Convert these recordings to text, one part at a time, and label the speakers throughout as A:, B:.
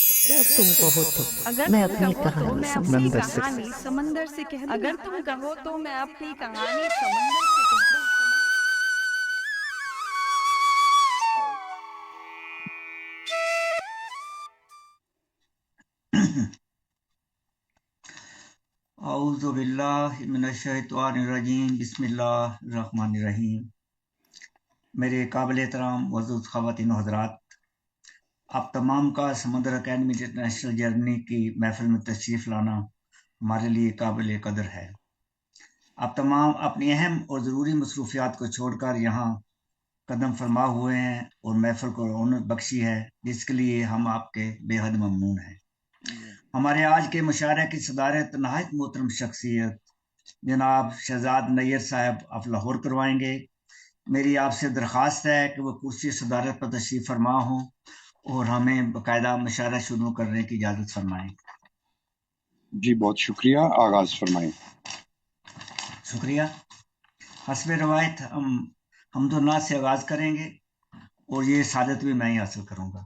A: अगर तुम कहो तो
B: अगर
A: मैं
B: तुम
A: अपनी
B: कहो तो
A: कहानी
B: मैं अपनी
A: समंदर से
B: कहानी समंदर से कह दूं। अगर तुम कहो तो मैं अपनी कहानी समंदर से कह दूं।
C: औज़ु बिल्लाहि मिनश्शैतानिर्रजीम बिस्मिल्लाहिर्रहमानिर्रहीम। मेरे काबिल एहतराम वज़ूज़ ख़वातीन व हज़रात, आप तमाम का समंदर अकेडमी इंटरनेशनल जर्नी की महफिल में तशरीफ़ लाना हमारे लिए काबिल कदर है। आप तमाम अपनी अहम और ज़रूरी मसरूफियात को छोड़कर यहाँ कदम फरमा हुए हैं और महफिल को रौनक बख्शी है, जिसके लिए हम आपके बेहद ममनून हैं। हमारे आज के मुशायरे की सदारत नहायत मोहतरम शख्सियत जनाब शहजाद नैयर साहब आप लाहौर करवाएंगे। मेरी आपसे दरख्वास्त है कि वो कुर्सी सदारत पर तशरीफ़ फरमा हों और हमें बाकायदा मुशायरा शुरू करने की इजाज़त फरमाएं।
D: जी बहुत शुक्रिया, आगाज फरमाएं।
C: शुक्रिया। हस्ब रवायत हम हम्दुन्नास से आगाज़ करेंगे और ये सादत भी मैं ही हासिल करूँगा।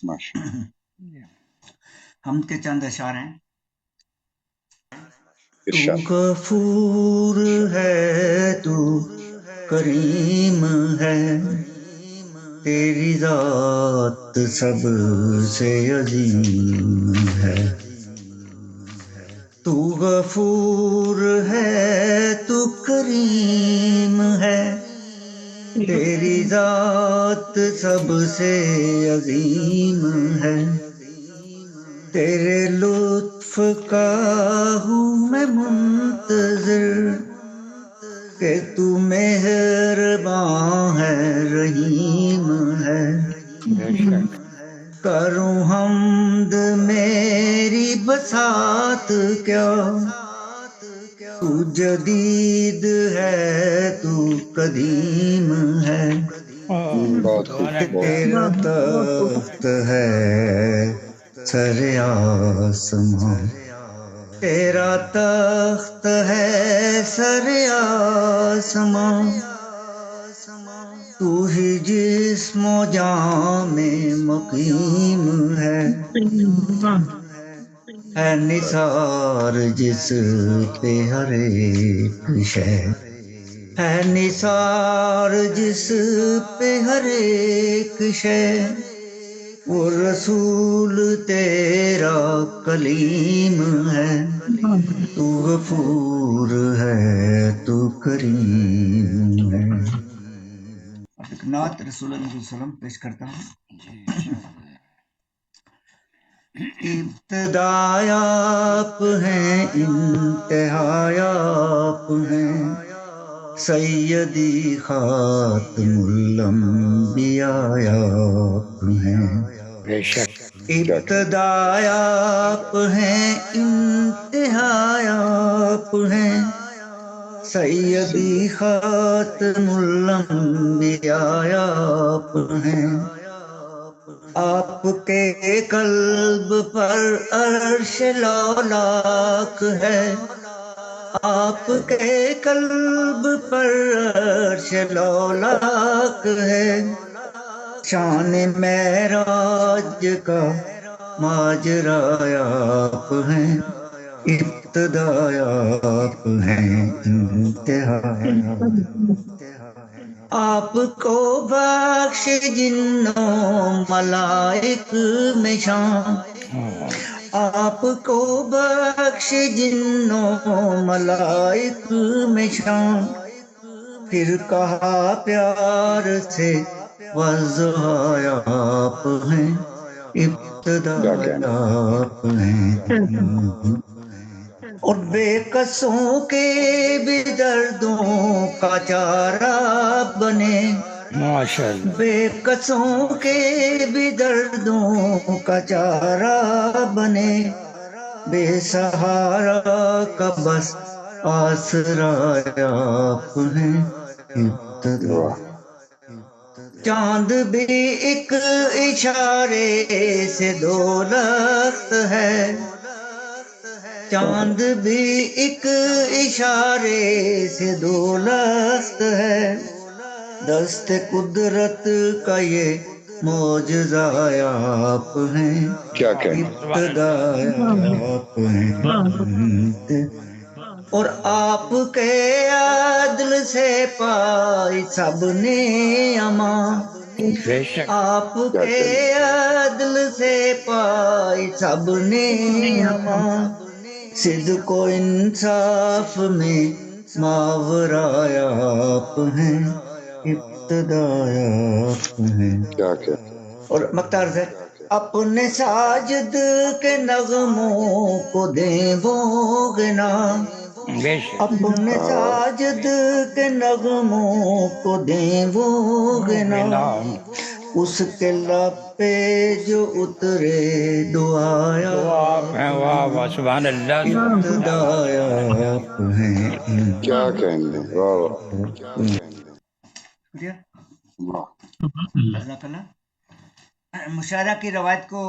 D: माशाअल्लाह।
C: हम के चंद अशार हैं। तू
D: इरशाद।
C: गफूर है, तू करीम है, तेरी जात सबसे अजीम है। तू गफूर है, तू करीम है, तेरी जात सबसे अजीम है। तेरे लुत्फ का हूँ मैं मुंतज़िर कि तू मेहरबान है, रहीम है। करूँ हम्द मेरी बसात क्या, तू जदीद है, तू कदीम है।
D: बहुत खूब,
C: तेरा तख्त है सरे आसमां, तेरा तख्त है सरे आसमां। तू ही जिस्मो जां में मुकीम है निसार जिस पे हर एक शै है, निसार जिस पे हर एक शै। वो रसूल तेरा कलीम है। तू गफूर है, तू करीम है। अब एक नात रसूलुल्लाह सल्लल्लाहु अलैहि वसल्लम पेश करता हूँ। इब्तिदा आप हैं, इंतहा आप हैं, सैयदी खातमुल अंबिया आप हैं। इब्तिदा आप हैं, इंतहा आप हैं, सैयदी खातमुल अंबिया आप हैं। आपके कल्ब पर अर्श लौलाक है, आपके कल्ब पर अर्श लौलाक है। शान मेराज का माजरा आप हैं, इब्तिदा आप हैं, इंतहा आपको बख्श जिन्नों मलाइक में शान, आपको बख्श जिन्नों मलाइक में शान। फिर कहा प्यार से वज़्ज़ा आप हैं, इब्तिदा आप हैं। और बेकसों के भी दर्दों का चारा बने, माशाअल्लाह। बेकसों के भी दर्दों का चारा बने, बेसहारा का बस आसरा आप हैं, इब्तिदा। चांद भी एक इशारे से दौलत है, चांद भी एक इशारे से दौलत है। दस्त कुदरत का ये معجزہ آپ ہیں،
D: کیا کہنے.
C: ابتدا آپ ہیں، اور آپ کے عدل سے پائی سب نے امان،
A: بے شک
C: آپ
D: کیا
C: کے
D: کہنے.
C: عدل سے پائی سب نے امان، صدق و انصاف میں ماورا آپ ہیں، ابتدا آپ ہیں.
D: کیا کہنے.
C: اور مقتار سے اپنے ساجد کے نغموں کو دیں وہ گنا،
A: بے شک
C: اپنے ساجد کے نغموں کو دیں وہ گنا،
A: نام
C: اس کے لب پہ جو اترے دعایا
A: آپ ہیں. واہ واہ سبحان اللہ سبحان
C: ابتدا
A: اللہ.
C: آپ ہیں.
D: کیا کہنے. واہ واہ
C: شکریہ
D: واہ.
C: جزاک اللہ. مشاعرہ کی روایت کو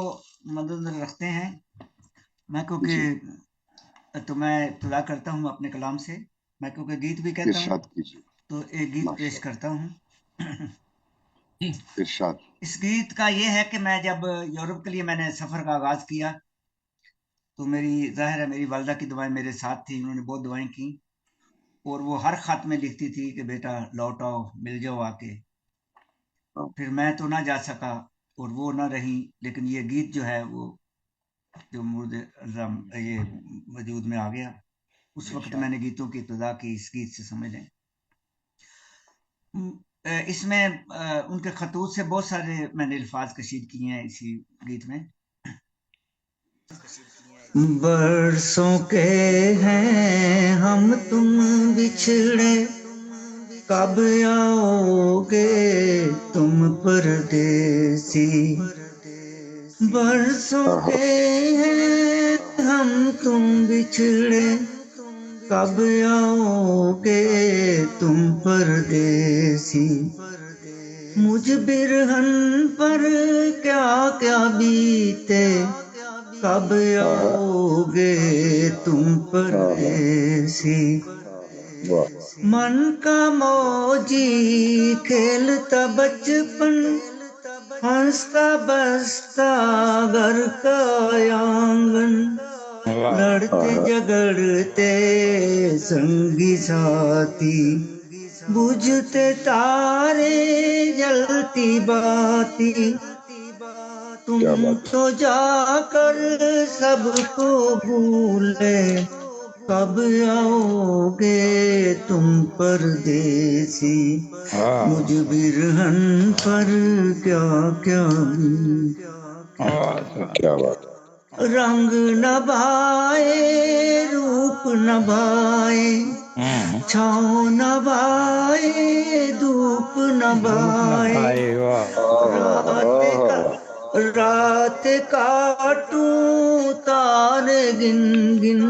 C: مد نظر رکھتے ہیں میں، کیونکہ تو میں ابتدا کرتا ہوں اپنے کلام سے، میں کیونکہ گیت بھی کہتا ہوں
D: ارشاد کیجیے.
C: تو ایک گیت
D: ماشاء
C: پیش کرتا ہوں.
D: ارشاد.
C: اس گیت کا یہ ہے کہ میں جب یورپ کے لیے میں نے سفر کا آغاز کیا تو میری ظاہر ہے میری والدہ کی دعائیں میرے ساتھ تھیں، انہوں نے بہت دعائیں کی، اور وہ ہر خط میں لکھتی تھی کہ بیٹا لوٹ آؤ، مل جاؤ آ کے. پھر میں تو نہ جا سکا اور وہ نہ رہی، لیکن یہ گیت جو ہے وہ جو مورد یہ وجود میں آ گیا. اس وقت میں نے گیتوں کی ابتدا کی اس گیت سے، سمجھ لیں. اس میں ان کے خطوط سے بہت سارے میں نے الفاظ کشید کیے ہیں اسی گیت میں. برسوں کے ہیں ہم تم بچھڑے، کب آؤ گے تم پردیسی، برسوں کے ہیں ہم تم بچھڑے، کب آؤ گے تم پردیسی، مجھ برہن پر کیا کیا بیتے، کب آؤ گے تم پردیسی، من کا موجی کھیلتا بچپن، ہنستا بستا گھر کا آنگن، لڑتے جگڑتے سنگی ساتھی، بجھتے تارے جلتی باتی، تم تو جا کر سب کو بھولے، کب آؤ گے تم پردیسی، مجھ برہن پر کیا کیا
D: کیا بات.
C: رنگ نہ بھائے روپ نہ بھائے، چھاؤں نہ بھائے دھوپ نہ بھائے، رات کاٹوں تارے گن گن،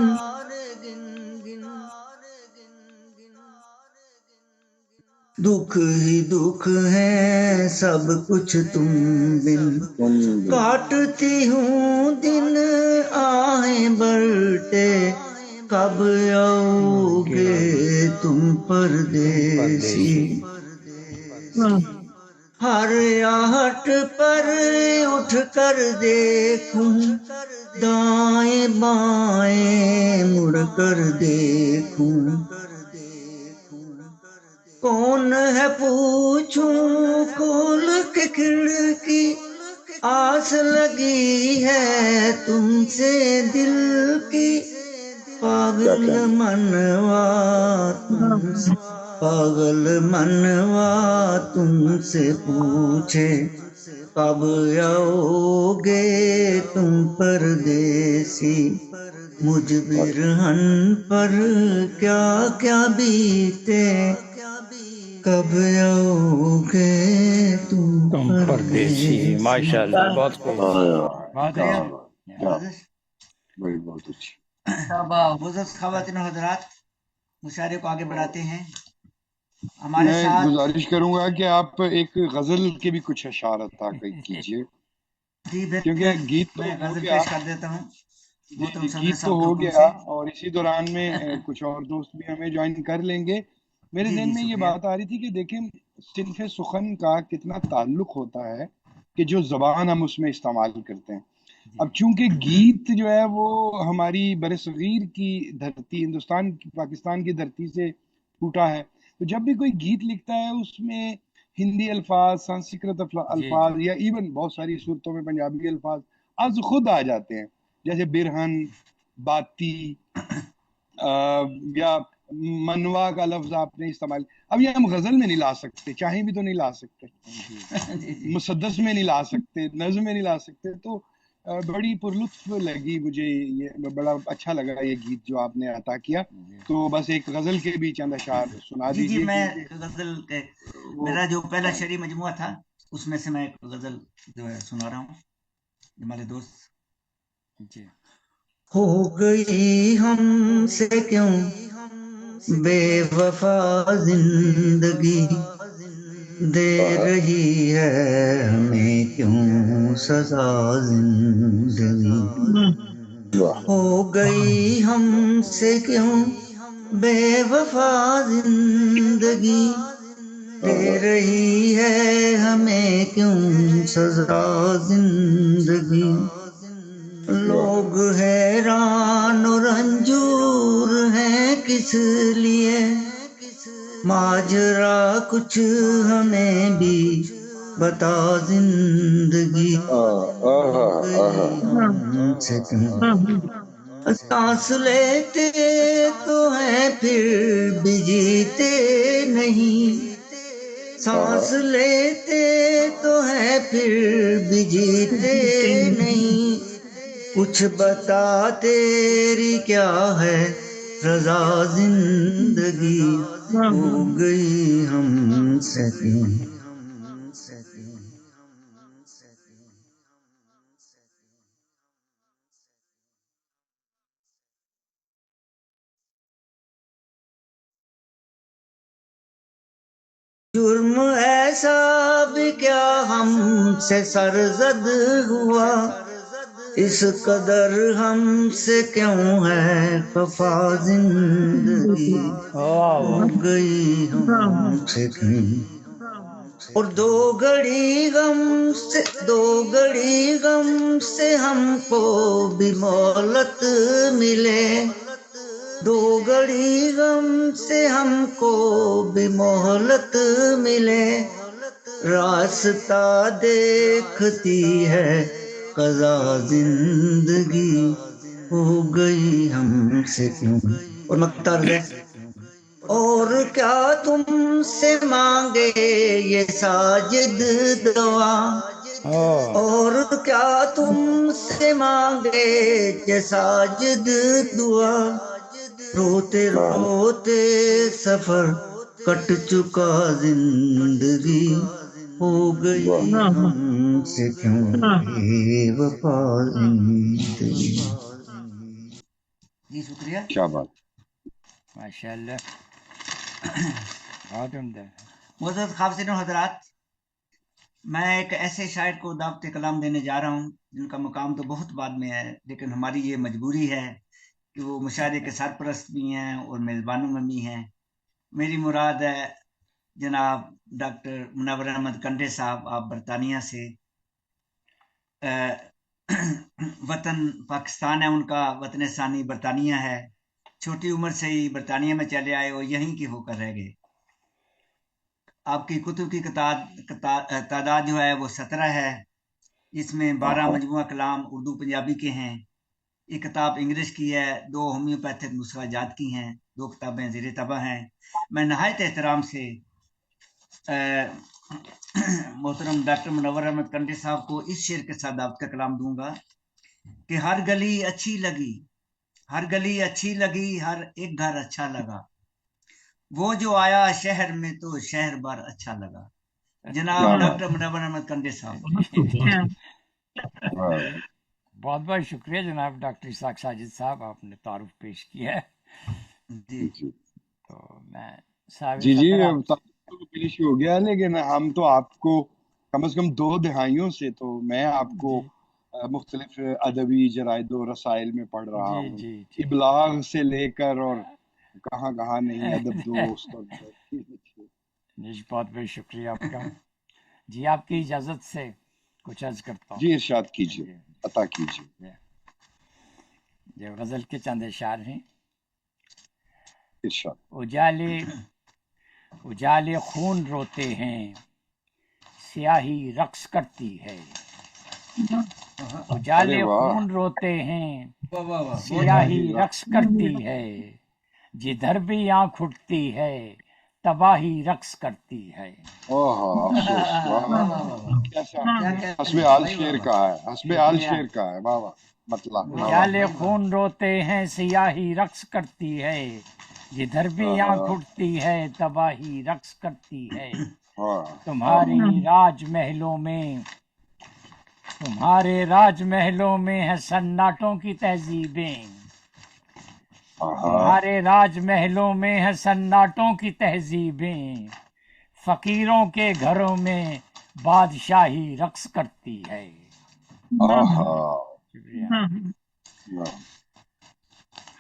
C: دکھ ہی دکھ ہے سب کچھ تم بن، کاٹتی ہوں دن آہیں برتے، کب آؤ گے تم پردیسی، ہر آہٹ پر اٹھ کر دیکھوں، دائیں بائیں مڑ کر دیکھوں، کون ہے پوچھوں کھول کے کھڑکی، آس لگی ہے تم سے دل کی، پاگل منوا تم سے، پاگل منوا تم سے پوچھے، کب آؤ گے تم پردیسی، مجھ برہن پر کیا کیا بیتے، کب آؤ گے تم
A: پردیسی. ماشاء اللہ بہت خوب.
D: بہت اچھی.
C: بزرگ خواتین و حضرات، مشاعرے کو آگے بڑھاتے ہیں. ہمارے
D: میں
C: ساتھ
D: گزارش کروں گا کہ آپ ایک غزل کے بھی کچھ اشعار عطا کیجیے، کیونکہ گیت تو
C: میں
D: ہو
C: غزل
D: گیا.
C: پیش کر دیتا ہوں محترم صدر
D: گیت تو
C: صاحب کے
D: ہو
C: حکم
D: گیا
C: سے.
D: اور اسی دوران میں کچھ اور دوست بھی ہمیں جوائن کر لیں گے. میرے
C: جی
D: ذہن میں یہ
C: شکریہ.
D: بات آ رہی تھی کہ دیکھیں صنف سخن کا کتنا تعلق ہوتا ہے کہ جو زبان ہم اس میں استعمال کرتے ہیں. اب چونکہ گیت جو ہے وہ ہماری برصغیر کی دھرتی، ہندوستان کی، پاکستان کی دھرتی سے پھوٹا ہے، تو جب بھی کوئی گیت لکھتا ہے اس میں ہندی الفاظ، سنسکرت الفاظ، یا ایون بہت ساری صورتوں میں پنجابی الفاظ از خود آ جاتے ہیں، جیسے برہن، باتی، یا منوا کا لفظ آپ نے استعمال. اب یہ ہم غزل میں نہیں لا سکتے، چاہیں بھی تو نہیں لا سکتے، مسدس میں نہیں لا سکتے، نظم میں نہیں لا سکتے. تو بڑی پرلطف لگی مجھے، یہ بڑا اچھا لگا یہ گیت جو آپ نے عطا کیا. تو بس ایک غزل کے بھی چند اشعار سنا دیجیے.
C: جی میں غزل کے، میرا جو پہلا شعری مجموعہ تھا اس میں سے میں ایک غزل جو ہے سنا رہا ہوں ہمارے دوست.
E: جی. ہو گئی ہم سے کیوں بے وفا زندگی، دے رہی ہے ہمیں کیوں سزا زندگی. ہو گئی ہم سے کیوں بے وفا زندگی، دے رہی ہے ہمیں کیوں سزا زندگی. لوگ حیران و رنجور ہیں کس لیے، ماجرا کچھ ہمیں بھی بتا زندگی. سانس لیتے تو ہیں پھر بھی جیتے نہیں، سانس لیتے تو ہیں پھر بھی جیتے نہیں. کچھ بتا تیری کیا ہے رضا زندگی، ہو گئی ہم سے کیوں. جرم ایسا بھی کیا ہم سے سرزد ہوا، اس قدر ہم سے کیوں ہے خفا زندگی. ہو گئی ہم سے کیوں. اور دو گھڑی غم سے ہم کو بھی مہلت ملے، دو گھڑی غم سے ہم کو بھی مہلت ملے. راستہ دیکھتی ہے قضا زندگی، ہو گئی ہم سے کیوں. اور مقترد ہے، اور کیا تم سے مانگے یہ ساجد دعا، اور کیا تم سے مانگے یہ ساجد دعا. روتے روتے سفر کٹ چکا زندگی، ہو گئی ہم سے کیوں بے وفا زندگی.
C: جی شکریہ.
D: کیا بات.
A: ماشاء اللہ، بہت عمدہ.
C: معزز خواتین و حضرات، میں ایک ایسے شاعر کو دعوت کلام دینے جا رہا ہوں جن کا مقام تو بہت بعد میں ہے، لیکن ہماری یہ مجبوری ہے کہ وہ مشاعرے کے سرپرست بھی ہیں اور میزبانوں میں بھی ہیں. میری مراد ہے جناب ڈاکٹر منور احمد کنڈے صاحب. آپ برطانیہ سے، وطن پاکستان ہے ان کا، وطن ثانی برطانیہ ہے. چھوٹی عمر سے ہی برطانیہ میں چلے آئے اور یہیں کے ہو کر رہ گئے. آپ کی کتب کی تعداد جو ہے وہ 17 ہے، جس میں 12 مجموعہ کلام اردو پنجابی کے ہیں، ایک کتاب انگلش کی ہے، 2 ہومیوپیتھک نسخہ جات کی ہیں، 2 کتابیں زیر طبع ہیں. میں نہایت احترام سے محترم ڈاکٹر منور احمد کنڈے صاحب کو اس شعر کے ساتھ دعوت کا کلام دوں گا کہ ہر گلی اچھی لگی، ہر گلی اچھی لگی، ہر ایک گھر اچھا لگا، وہ جو آیا شہر میں تو شہر بار اچھا لگا. جناب ڈاکٹر منور احمد کنڈے صاحب.
A: بہت بہت شکریہ جناب ڈاکٹر اسحاق ساجد صاحب، آپ نے تعارف پیش کیا ہے.
C: جی
A: تو میں صاحب
D: جی پیش ہو گیا، لیکن ہم تو آپ کو کم از کم 2 دہائیوں سے، تو میں آپ کو مختلف ادبی جرائد و رسائل میں پڑھ رہا ہوں، ابلاغ سے لے کر اور کہاں کہاں نہیں، ادب دوست.
A: بہت بہت شکریہ آپ کا. جی آپ کی اجازت سے کچھ عرض کرتا ہوں.
D: جی ارشاد کیجیے، عطا کیجیے.
A: یہ غزل کے چند اشعار ہیں.
D: ارشاد.
A: اجالے خون روتے ہیں، سیاہی رقص کرتی ہے. اجالے خون روتے ہیں، سیاہی رقص کرتی ہے. جدھر بھی آنکھ اٹھتی ہے، تباہی رقص کرتی ہے.
D: حسب آل شعر کا ہے، حسب آل شعر کا ہے. واہ واہ مطلب.
A: اجالے خون روتے ہیں، سیاہی رقص کرتی ہے. جدھر بھی آنکھ اٹھتی ہے، تباہی رقص کرتی ہے. تمہارے راج محلوں میں ہے سناٹوں کی تہذیبیں. تمہارے راج محلوں میں ہے سناٹوں کی تہذیبیں. فقیروں کے گھروں میں بادشاہی رقص کرتی ہے.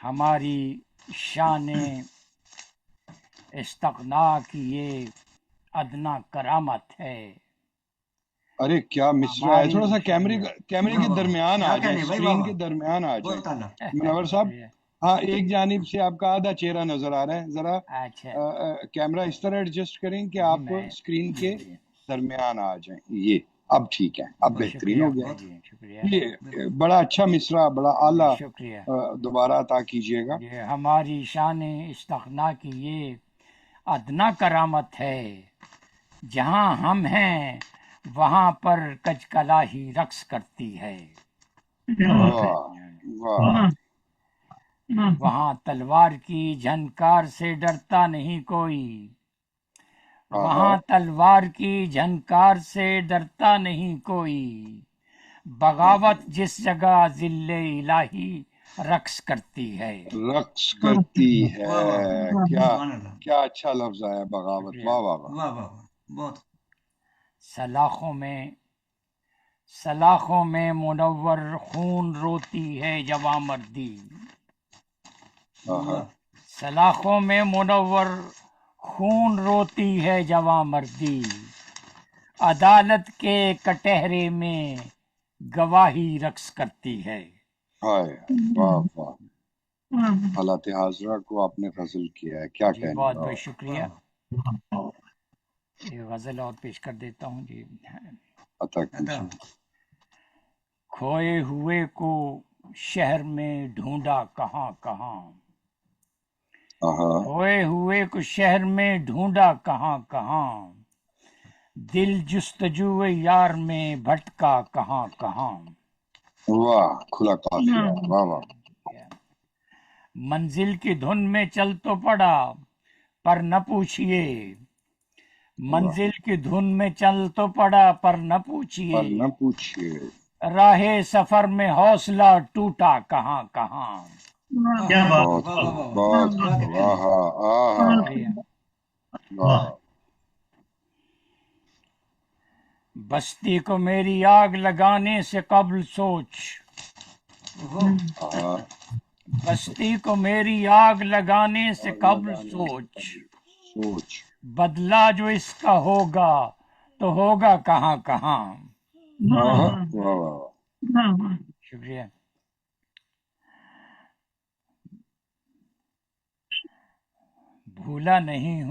A: ہماری شان استغنا کی یہ ادنا کرامت ہے.
D: ارے کیا مصرع ہے. تھوڑا سا کیمرے کے درمیان آ جائیں، اسکرین کے درمیان آ جائیں منور صاحب. ہاں ایک جانب سے آپ کا آدھا چہرہ نظر آ رہا ہے، ذرا کیمرہ اس طرح ایڈجسٹ کریں کہ آپ اسکرین کے درمیان آ جائیں. یہ اب ٹھیک ہے، اب بہترین ہو گیا. یہ بڑا اچھا مصرع، بڑا اعلیٰ، دوبارہ عطا کیجیے گا.
A: ہماری شان استغنا کی یہ ادنا کرامت ہے. جہاں ہم ہیں وہاں پر کج کلاہی رقص کرتی ہے. وہاں تلوار کی جھنکار سے ڈرتا نہیں کوئی. وہاں تلوار کی جھنکار سے ڈرتا نہیں کوئی. بغاوت جس جگہ ذل الہی رقص کرتی ہے.
D: رقص کرتی ہے. کیا اچھا لفظ آیا، بغاوت. واہ واہ واہ.
C: بہت.
A: سلاخوں میں منور خون روتی ہے جواں مردی. سلاخوں میں منور خون روتی ہے جواں مردی. عدالت کے کٹہرے میں گواہی رقص کرتی ہے.
D: واہ واہ. حالات حاضرہ کو آپ نے غزل کیا ہے، کیا کہنا.
A: بہت بہت شکریہ. یہ غزل اور پیش کر دیتا ہوں جی. کھوئے ہوئے کو شہر میں ڈھونڈا کہاں کہاں. کھوئے ہوئے کو شہر میں ڈھونڈا کہاں کہاں. دل جستجو یار میں بھٹکا کہاں کہاں.
D: واہ کھلا قافیہ. واہ واہ.
A: منزل کی دھن میں چل تو پڑا پر نہ پوچھئے. منزل کی دھن میں چل تو پڑا پر نہ پوچھئے. راہ سفر میں حوصلہ ٹوٹا کہاں کہاں. بستی کو میری آگ لگانے سے قبل سوچ. بستی کو میری آگ لگانے سے قبل سوچ. بدلہ جو اس کا ہوگا تو ہوگا کہاں کہاں. شکریہ. بھولا نہیں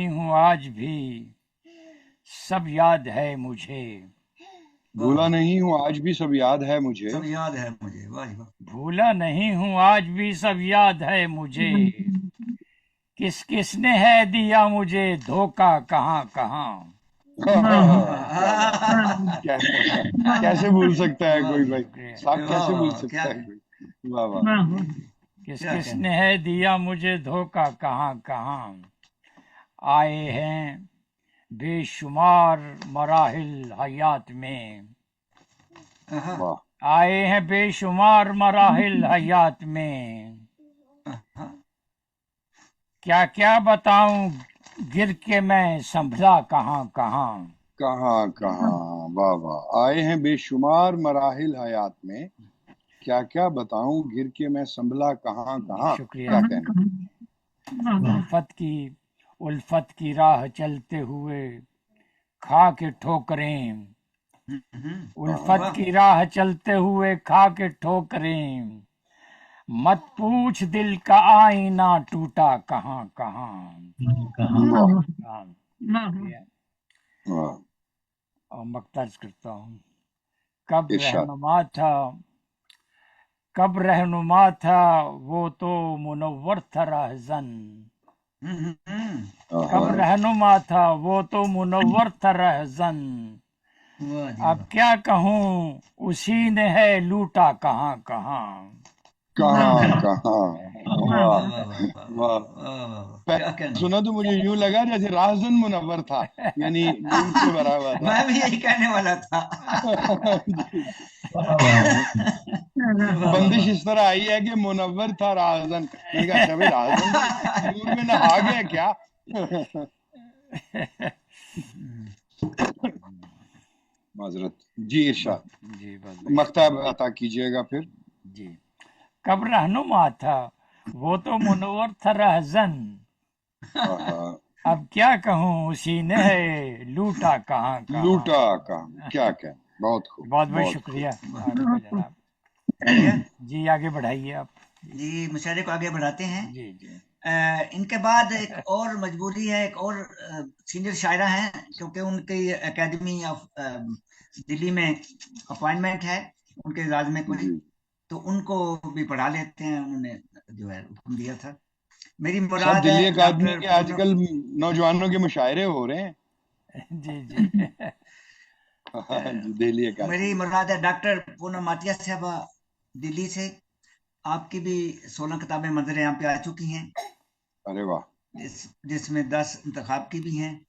A: ہوں آج بھی سب یاد ہے مجھے.
D: بھولا نہیں ہوں آج بھی سب یاد ہے مجھے.
A: بھولا نہیں ہوں آج بھی سب یاد ہے مجھے. کس نے ہے دیا مجھے دھوکا کہاں کہاں.
D: کیسے بھول سکتا ہے کوئی بھائی صاحب، کیسے بھول سکتا ہے کوئی. واہ واہ.
A: کس نے ہے دیا مجھے دھوکا کہاں کہاں. آئے ہیں بے شمار مراحل حیات میں. آئے ہیں بے شمار مراحل حیات میں. کیا کیا بتاؤں گر کے میں سنبھلا کہاں کہاں.
D: کہاں کہاں. واہ واہ. آئے ہیں بے شمار مراحل حیات میں، کیا کیا بتاؤں گر کے میں سنبھلا کہاں کہاں.
A: شکریہ.
D: کیا کہنا.
A: الفت کی راہ چلتے ہوئے खा के ठोकरें, उल्फत
C: वाह।
A: की राह चलते हुए खा के ठोकरें, मत पूछ दिल का आईना टूटा कहाँ कहाँ।
D: वाह
A: हाँ, ये
D: वाह
A: और मख्ताज करता हूँ। कब
D: इरशाद
A: रहनुमा था, कब रहनुमा था वो तो मुनव्वर था रहज़न। कब
D: आहा
A: रहनुमा था वो तो मुनव्वर था रहज़न।
C: वाह जी
A: अब क्या कहूँ उसी ने है लूटा कहाँ कहाँ।
D: कहाँ कहाँ
C: वाह
D: वाह
C: वाह वाह वाह
D: वाह
C: वाह वाह, क्या
D: पहले
C: कहने।
D: सुना तो मुझे यूं लगा जैसे राहजन मुनव्वर था, यानी ऊंट से भरा हुआ था।
C: मैं भी यही कहने वाला था।
D: जी,
C: वाह वाह
D: बंदिश
C: वाह।
D: इस तरह आई है कि मुनव्वर था राहजन। मैंने कहा अच्छा भाई राहजन भी नूर में नहा गया क्या? माजरत जी, इरशाद
A: जी बस
D: मकतब अता कीजिएगा फिर।
A: जी। कब रहनुमा था वो तो मुनव्वर था रहज़न।
D: आहा
A: अब क्या कहूँ उसी ने है लूटा कहाँ कहाँ।
D: लूटा कहाँ, क्या क्या, बहुत खूब
A: बहुत बहुत
D: बहुत खूब।
A: शुक्रिया आपका जनाब।
C: शुक्रिया
A: जी आगे बढ़ाइए आप।
C: जी। मुशायरे को आगे बढ़ाते हैं।
A: जी जी
C: इनके बाद एक और मजबूरी है, एक और सीनियर शायरा हैं, क्योंकि उनकी एकेडमी ऑफ दिल्ली में अपॉइंटमेंट है उनके इजाज में कोई,
D: जी
C: तो उनको भी पढ़ा लेते हैं। उन्होंने जो है हुक्म दिया था। मेरी
D: सब
C: मुराद
D: दिल्ली
C: है
D: अकादमी
C: डॉक्टर
D: के
C: पूनम।
D: आजकल नौजवानों के मुशायरे हो रहे हैं।
A: जी जी
D: जी दिल्ली अकादमी
C: मेरी मुराद है डॉक्टर पूनम माटिया साहबा दिल्ली से। आपकी भी 16 किताबें मंजर यहाँ पे आ चुकी हैं,
D: अरे वाह
C: जिसमें 10 इंतखाब की भी हैं।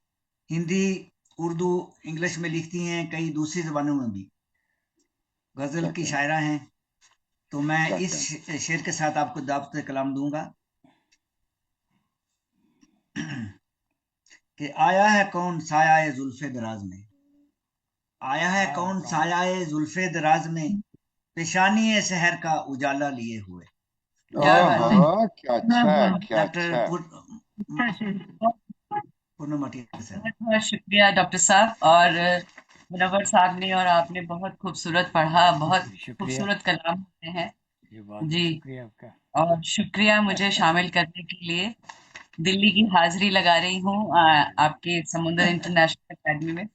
C: हिंदी, उर्दू, इंग्लिश में लिखती हैं, कई दूसरी जबानों में भी। गजल
D: क्या
C: की
D: क्या
C: शायरा हैं। तो मैं
D: क्या
C: इस
D: क्या
C: शेर के साथ आपको दावत कलाम दूंगा कि आया है कौन साया जुल्फे दराज में, आया है कौन साया जुल्फे दराज में, पेशानी शहर का उजाला लिए हुए।
B: क्या बात है।
D: आहा क्या अच्छा है, क्या
C: डॉक्टर
D: अच्छा है।
C: पूनम माटिया साहब।
B: बहुत बहुत शुक्रिया डॉक्टर साहब, और मुनव्वर साहब ने और आपने बहुत खूबसूरत पढ़ा, बहुत
A: शुक्रिया
B: खूबसूरत कलाम होते हैं
A: जी बहुत बहुत
B: जी।
A: शुक्रिया आपका।
B: और शुक्रिया मुझे शामिल करने के लिए। दिल्ली की हाजिरी लगा रही हूँ आपके समुंदर इंटरनेशनल एकेडमी में।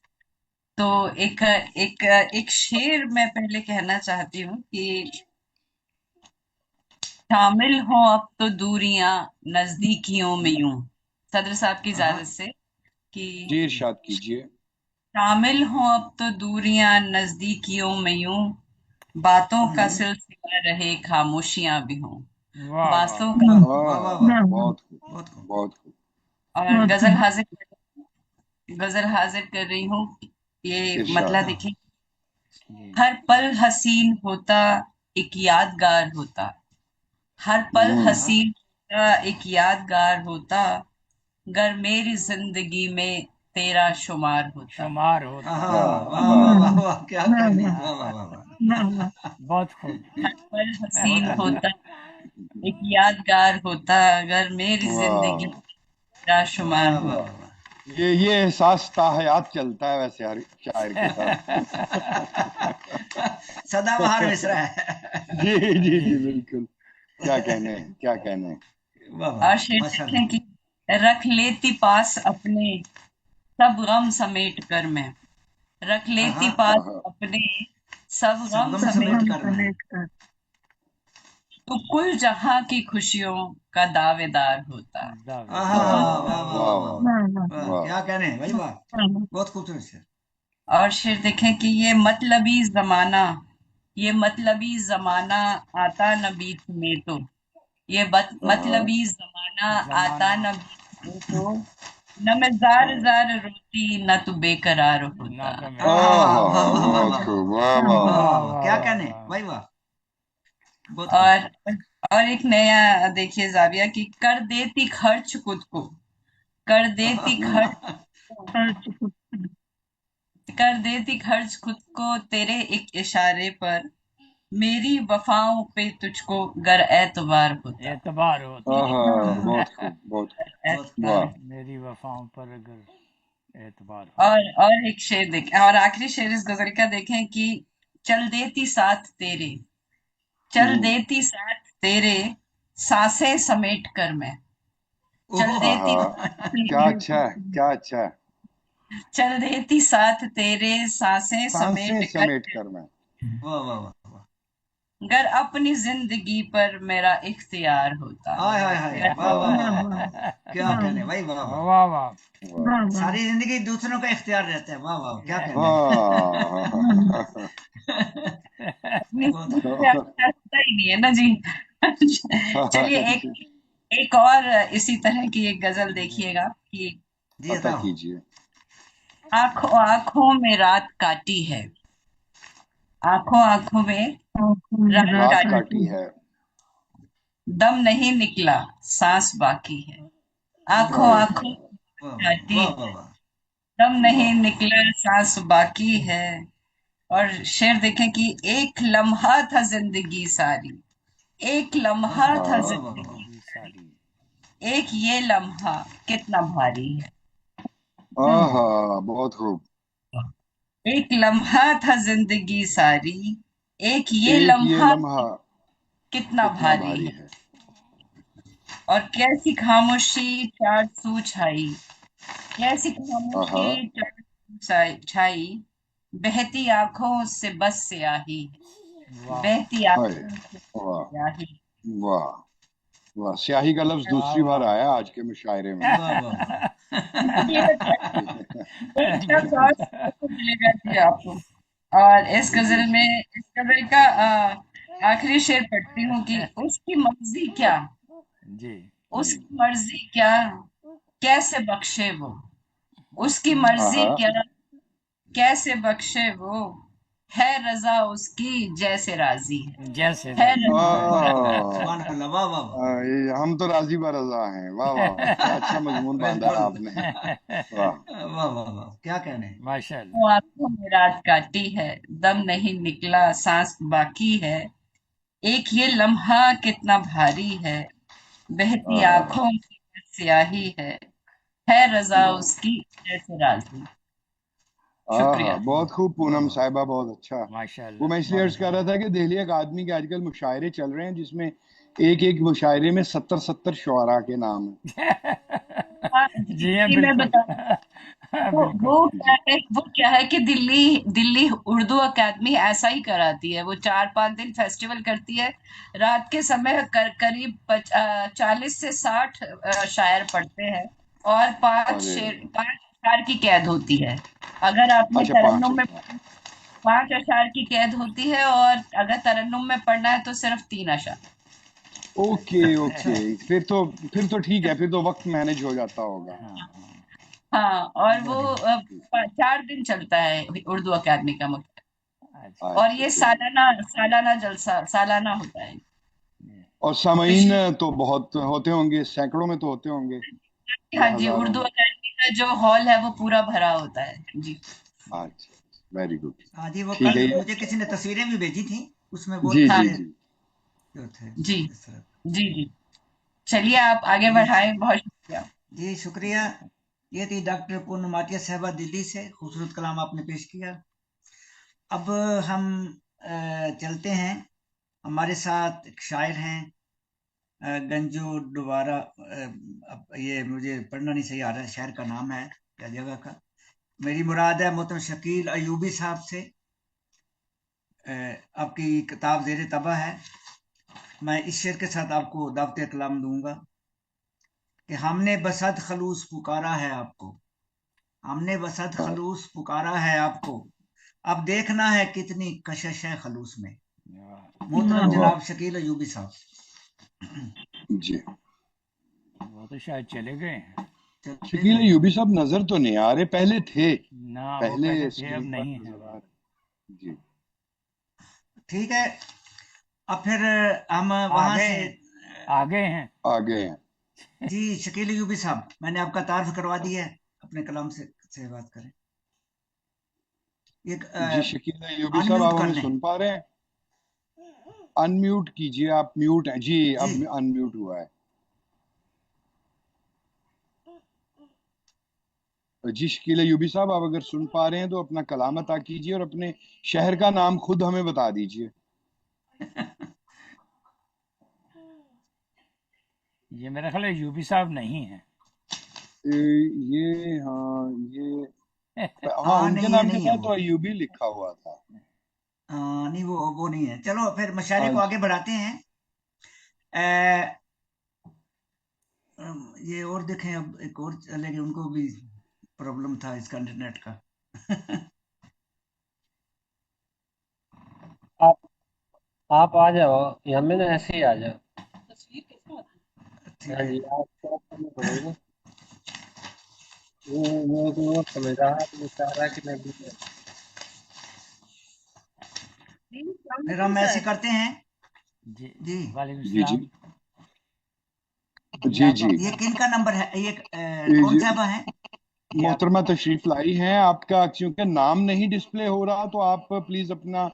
B: तो एक एक एक शेर मैं पहले कहना चाहती हूँ कि शामिल हों अब तो दूरियां नजदीकियों में यूं। सदर साहब की
C: हाँ
B: इजाजत से कि
D: जी इरशाद कीजिए।
B: शामिल हों अब तो दूरियां नजदीकियों में यूं, बातों का सिलसिला रहे खामोशियां भी हों।
A: वाह वाह
B: बातों
A: वाह
B: का
C: वाह वाह
D: वाह
C: वाह,
D: बहुत खूब
C: बहुत खूब।
D: बहुत खूब।
B: और गजल हाजिर कर रही हूँ। ये
D: इरशाद
B: मतलब देखिए,
A: जी
B: हर पल हसीन होता एक यादगार होता, हर पल हसीन होता एक यादगार होता, गर मेरी जिंदगी में तेरा शुमार होता।
A: शुमार होता।
C: आहा,
D: वाह
C: वाह वाह वाह वाह, क्या कहने, वाह वाह वाह वाह,
A: बहुत खूब
B: हर पल
C: बहुत
B: हसीन
C: अच्छे।
B: होता एक यादगार होता, अगर मेरी जिंदगी
D: वाह
B: में तेरा शुमार
C: वाह वाह
B: होता।
C: वाह वाह।
D: ये एहसास ताहयात चलता है वैसे हर शायर के साथ।
C: सदाबहार मिश्रा है।
D: जी जी
A: जी
D: जी
A: जी
D: बिल्कुल। क्या कहने, क्या कहने।
C: वाह वाह
B: और
C: वाह,
B: शेर
C: माशाल्लाह।
B: देखें कि रख लेती पास अपने सब गम समेट कर मैं, रख
C: आहा,
B: लेती पास
D: आहा
B: अपने सब
C: सब
B: गम
C: गम
B: समेट
C: समेट कर मैं।
B: तो कुल जहां की खुशियों का दावेदार होता।
C: आहा,
B: तो कुल,
D: आहा
C: वाह वाह
D: वाह
C: वाह
D: वाह
C: वाह वाह,
D: वाह
C: क्या कहने भाई, वाह, बहुत खूबसूरत शेर।
B: और शेर देखें कि ये मतलबी जमाना आता न बीच में तो, ये
D: आहा
B: मतलबी जमाना आता
A: जमाना
B: न बीच में तो, न मैं जार जार रोती न तू बेकरार
A: ना
B: होता।
A: तो मैं
C: आहा,
D: आहा
C: वाह वाह वाह
D: बहुत
C: वाह
D: खूब, वाह
C: वाह
D: वाह
C: वाह
D: वाह।
C: वाह
A: वाह
C: वाह,
A: वाह
C: क्या
A: वाह
C: कहने
A: वाह
C: भाई, वाह, बहुत खूब।
B: और और एक नया देखिए जाविया कि कर देती खर्च खुद को, कर देती खर्च कर देती खर्च खुद को तेरे एक इशारे पर, मेरी वफाओं पे तुझको गर एतबार होता।
A: एतबार होता।
B: मेरी
D: आहा बहुत खूब बहुत खूब।
C: बहुत खूब।
B: एतबार
D: वाह
B: होता।
A: मेरी वफाओं पर अगर एतबार
B: और एक शेर देखें, और आखिरी शेर इस गजल का देखें कि चल देती साथ तेरे, चल देती साथ तेरे, सांसें समेट कर मैं, चल देती
D: क्या अच्छा है, क्या अच्छा है।
B: चल देती साथ तेरे, सांसें
D: सांसें
B: समेट कर,
D: समेट कर मैं,
C: वाह वाह वाह वाह,
B: गर अपनी जिंदगी पर मेरा इख्तियार होता,
C: हाय हाय हाय, वाह वाह वाह वाह, क्या कहने भाई, वाह वाह,
A: वाह वाह
D: वाह
C: सारी जिंदगी दूसरों का इख्तियार रहता है, वाह वाह, क्या कहने।
D: वाह।
B: अपनी
C: बहुत
B: इख्तियार होता ही नहीं है ना जी। चलिए एक और इसी तरह की एक गजल देखिएगा कि
C: जी
D: पता
C: बताओ।
D: कीजिए।
B: आंखों आंखों में रात काटी है, आंखों आंखों में रात
D: रात
B: काटी,
D: काटी है,
B: दम नहीं निकला सांस बाकी है, आंखों
D: हाय
B: आंखों
D: हाय,
B: में
C: वाह
B: काटी
C: वाह
B: है,
C: वाह वाह,
B: दम नहीं
D: वाह
B: निकला सांस बाकी है। और शेर देखें कि एक लम्हा था जिंदगी सारी, एक लम्हा
C: वाह
B: था
C: वाह वाह वाह,
B: जिंदगी,
A: सारी
B: एक ये लम्हा कितना भारी है,
D: आहा, बहुत खूब।
B: एक लम्हा था जिंदगी सारी, एक ये
D: एक ये
B: लम्हा
D: लम्हा
B: कितना
D: कितना
B: भारी
D: भारी
B: है।
D: है।
B: और कैसी खामोशी चार सू छाई, कैसी
D: आहा,
B: खामोशी चार छाई, बहती आंखों से बस स्याही,
A: वाह
B: बहती
D: हाय,
B: आंखों से
D: वाह
B: स्याही।
D: वाह वाह। स्याही का लफ्ज
A: वाह
D: दूसरी बार
A: वाह
D: आया आज के मुशायरे में।
C: वाह वाह वाह,
B: एक शब्द और सुनने को मिलेगा जी आपको। और इस
D: जी
B: गजल
D: जी,
B: में, इस गजल का आखिरी शेर पढ़ती हूँ कि उसकी मर्जी क्या,
A: जी
B: उसकी मर्जी क्या, कैसे बख्शे वो, उसकी मर्जी
D: आहा,
B: क्या, कैसे बख्शे वो, है रजा उसकी जैसे राजी
A: जैसे
B: है
A: राजी
B: रजा।
C: सुभान
D: आ,
C: अल्लाह, वाह वाह वाह,
D: हम तो राजी बरज़ा हैं। वाह वाह वाह, क्या अच्छा मजमून बांधा है
C: बिल्कुल,
D: आपने। वाह
C: वाह वाह वाह, क्या कहने।
A: माशाल्लाह
B: वो आंखों में रात काटी है, दम नहीं निकला सांस बाकी है, एक ये लम्हा कितना भारी है, बहती
D: आहा,
B: आंखों की स्याही है रजा
D: वाह
B: उसकी जैसे राजी।
D: आहा,
B: शुक्रिया।
D: बहुत खूब
C: वाह
D: पूनम
C: वाह,
D: साहिबा, बहुत अच्छा। वो
A: माशाल्लाह
D: मैं इसलिए अर्ज कर
A: माशाल्लाह
D: रहा था कि दिल्ली एक आदमी के आजकल मुशायरे चल रहे हैं जिसमें एक एक मुशायरे में 70-70 शुअरा के नाम है।
B: हाँ,
A: जी हाँ
B: जी मैं
A: बिल्कुल
B: बताऊं,
A: बिल्कुल
B: क्या है, वो क्या है कि दिल्ली दिल्ली उर्दू अकादमी ऐसा ही कराती है, वो 4-5 दिन फेस्टिवल करती है, रात के समय करीब 40 से 60 शायर पढ़ते हैं, और
D: अरे
B: 5 अशआर की कैद होती है। अगर आपने
D: अच्छा, 5
B: तरन्नुम में
D: अच्छा,
B: 5 अशआर की कैद होती है, और अगर तरन्नुम में पढ़ना है तो सिर्फ 3 अशआर।
D: ओके
C: अच्छा,
D: ओके, फिर तो ठीक है, फिर तो वक्त मैनेज हो जाता होगा।
A: हाँ
B: हाँ, और वो
C: बढ़िया,
B: 4 दिन चलता है उर्दू अकादमी का मुख्य,
A: अच्छा
B: और
D: अच्छा,
B: ये
D: चलिए।
B: सालाना जलसा सालाना होता है।
D: और सामीन
B: पिछली,
D: तो बहुत होते होंगे, सैकड़ों में तो होते होंगे
B: हाँ
D: या
B: जी,
D: हजारों
B: उर्दू
D: में।
B: अकादमी का जो हॉल है वो पूरा भरा होता है जी।
D: अच्छा, वेरी गुड।
C: हाँ जी, वो
D: ठीक
C: कल
D: है
C: मुझे किसी ने तस्वीरें भी भेजी थी, उसमें बहुत
D: जी
B: हाँ
D: जी
C: सारे
D: जी।
C: जो थे
B: जी
C: इस तरह।
B: जी जी। चलिए आप आगे
C: जी
B: बढ़ाएं, बहुत शुक्रिया।
C: जी शुक्रिया। ये थी डॉक्टर पूर्णमाटिया साहबा दिल्ली से, खूबसूरत कलाम आपने पेश किया। अब हम चलते हैं, हमारे साथ एक शायर हैं, गंजू दोबारा, अब ये मुझे पढ़ना नहीं सही आ रहा है, शहर का नाम है क्या जगह का, मेरी मुराद है मोहतरम शकील अयूबी साहब से। आपकी किताब जेर तबा है। मैं इस शेर के साथ आपको दावत कलाम दूंगा कि हमने बसद खलूस पुकारा है आपको, हमने बसद
D: हाँ,
C: खलूस पुकारा है आपको, अब देखना है कितनी कशिश है खलूस में। मोहतरम
D: वाह
C: जनाब शकील अयूबी साहब।
D: जी।
A: वो तो शायद चले गए हैं
C: चले
D: शकील
C: गए,
D: यूबी साहब नजर तो नहीं आ रहे, पहले थे,
A: ना वो
D: पहले
A: पहले थे अब
D: स्क्रीन पर
A: नहीं है
D: नजर आ
A: वो
D: रहे। जी,
C: ठीक है। अब फिर हम
A: आ
C: वहां
A: गए
C: से,
A: हैं आ गए हैं
D: आ गए हैं।
C: जी शकील अयूबी साहब, मैंने आपका तारुफ करवा दिया है, अपने कलाम से बात करें। एक
D: जी शकील यूबी साहब,
C: अनम्यूट
D: आप
C: कर
D: हमें
C: लें।
D: सुन पा रहे हैं? अनम्यूट कीजिए, आप म्यूट हैं जी,
C: जी
D: अब अनम्यूट हुआ है। جی شکیل ایوبی صاحب، آپ اگر سن پا رہے ہیں تو اپنا کلام عطا کیجیے اور اپنے شہر کا نام خود ہمیں بتا دیجیے۔
A: یہ میرا خیال ہے یوبی صاحب نہیں ہے۔
D: یہ ہاں ہاں
C: ہاں
D: ان کے
C: نہیں، یہ
D: نام کے
C: نہیں ہے
D: ساتھ
C: وہ،
D: تو ایوبی لکھا ہوا تھا۔
C: نہیں وہ نہیں ہے۔ چلو پھر مشاعرے کو آگے بڑھاتے ہیں۔ یہ اور دیکھیں، اب ایک اور چلے گی، ان کو بھی پرابلم تھا اس کا انٹرنیٹ کا۔
F: آپ آ جاؤ، ہمیں نا ایسے ہی آ جاؤ۔
C: ٹھیک
F: ہاں
C: ہے،
F: جی، آپ کیا کرنا پڑے گا، وہ تو سمجھ رہا تو چاہ رہا کہ میں بھی
C: پھر ہم ایسے کرتے ہیں۔
A: جی
C: جی
A: وعلیکم
D: جی جی
A: السلام۔
D: جی
A: آپ
D: جی
C: یہ کن کا نمبر ہے؟ یہ کون
D: جی
C: صاحبہ ہیں؟
A: یہ آپ
D: محترمہ تشریف لائی ہیں، آپ کا چونکہ نام نہیں ڈسپلے ہو رہا تو آپ پلیز اپنا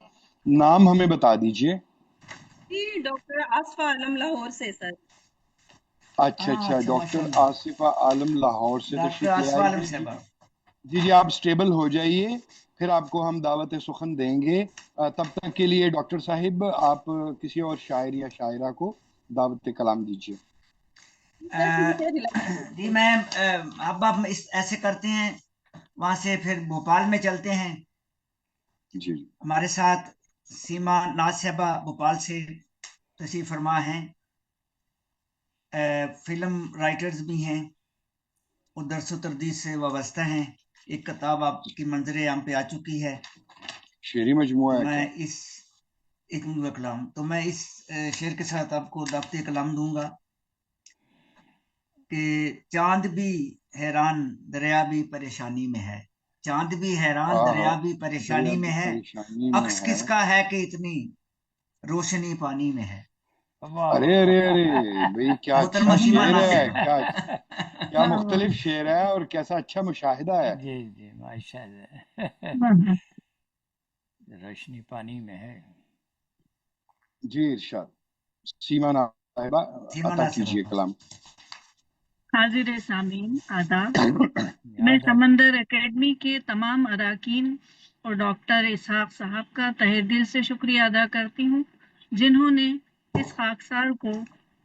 D: نام ہمیں بتا دیجئے۔
G: جی ڈاکٹر آصفہ عالم لاہور سے سر۔
D: اچھا
C: ہاں
D: اچھا،
C: اچھا، ماشاء
D: ڈاکٹر
C: اللہ،
D: آصفہ عالم لاہور سے
C: ڈاکٹر
D: تشریف لے
C: آصف عالم
D: آئیے۔ جی
C: صاحبہ۔
D: جی جی، آپ سٹیبل ہو جائیے، پھر آپ کو ہم دعوت سخن دیں گے۔ تب تک کے لیے ڈاکٹر صاحب آپ کسی اور شاعر یا شاعرہ کو دعوت کلام دیجیے۔
G: سر ٹھیک ہے، ریلیکس
C: جی میں اب آپ ایسے کرتے ہیں، وہاں سے پھر بھوپال میں چلتے ہیں۔
D: جی جی
C: ہمارے ساتھ سیما ناز صاحبہ بھوپال سے تشریف فرما ہیں، فلم رائٹرز بھی ہیں، وہ درس و تدریس سے وابستہ ہیں۔ ایک کتاب آپ کی منظر عام پہ آ چکی ہے۔
D: شعری مجموعہ
C: تو
D: ہے
C: میں
D: کیا؟
C: اس ایک منظور کلام، تو میں اس شعر کے ساتھ آپ کو دعوت کلام دوں گا کہ چاند بھی حیران دریا بھی پریشانی میں ہے، چاند بھی حیران دریا بھی پریشانی
D: دریا
C: میں ہے،
D: پریشانی میں
C: عکس
D: ہے۔
C: کس کا ہے کہ اتنی روشنی پانی میں ہے۔
D: ارے ارے ارے بھئی کیا
C: محترمہ
D: اچھا
C: سیما
D: شعر
C: ناز
D: ہے،
C: صاحبہ۔
D: کیا مختلف شعر ہے اور کیسا اچھا مشاہدہ ہے۔
A: جی جی ماشاء اللہ، روشنی پانی میں ہے۔
D: جی ارشاد، سیما صاحبہ
C: سیما
D: عطا
C: ناز
D: کیجئے
C: صاحبہ۔
D: کلام۔
G: حاضر سامعین آداب۔ میں
A: یاد ہے۔
G: سمندر اکیڈمی کے تمام اراکین اور ڈاکٹر اسحاق صاحب کا تہہ دل سے شکریہ ادا کرتی ہوں، جنہوں نے اس خاکسار کو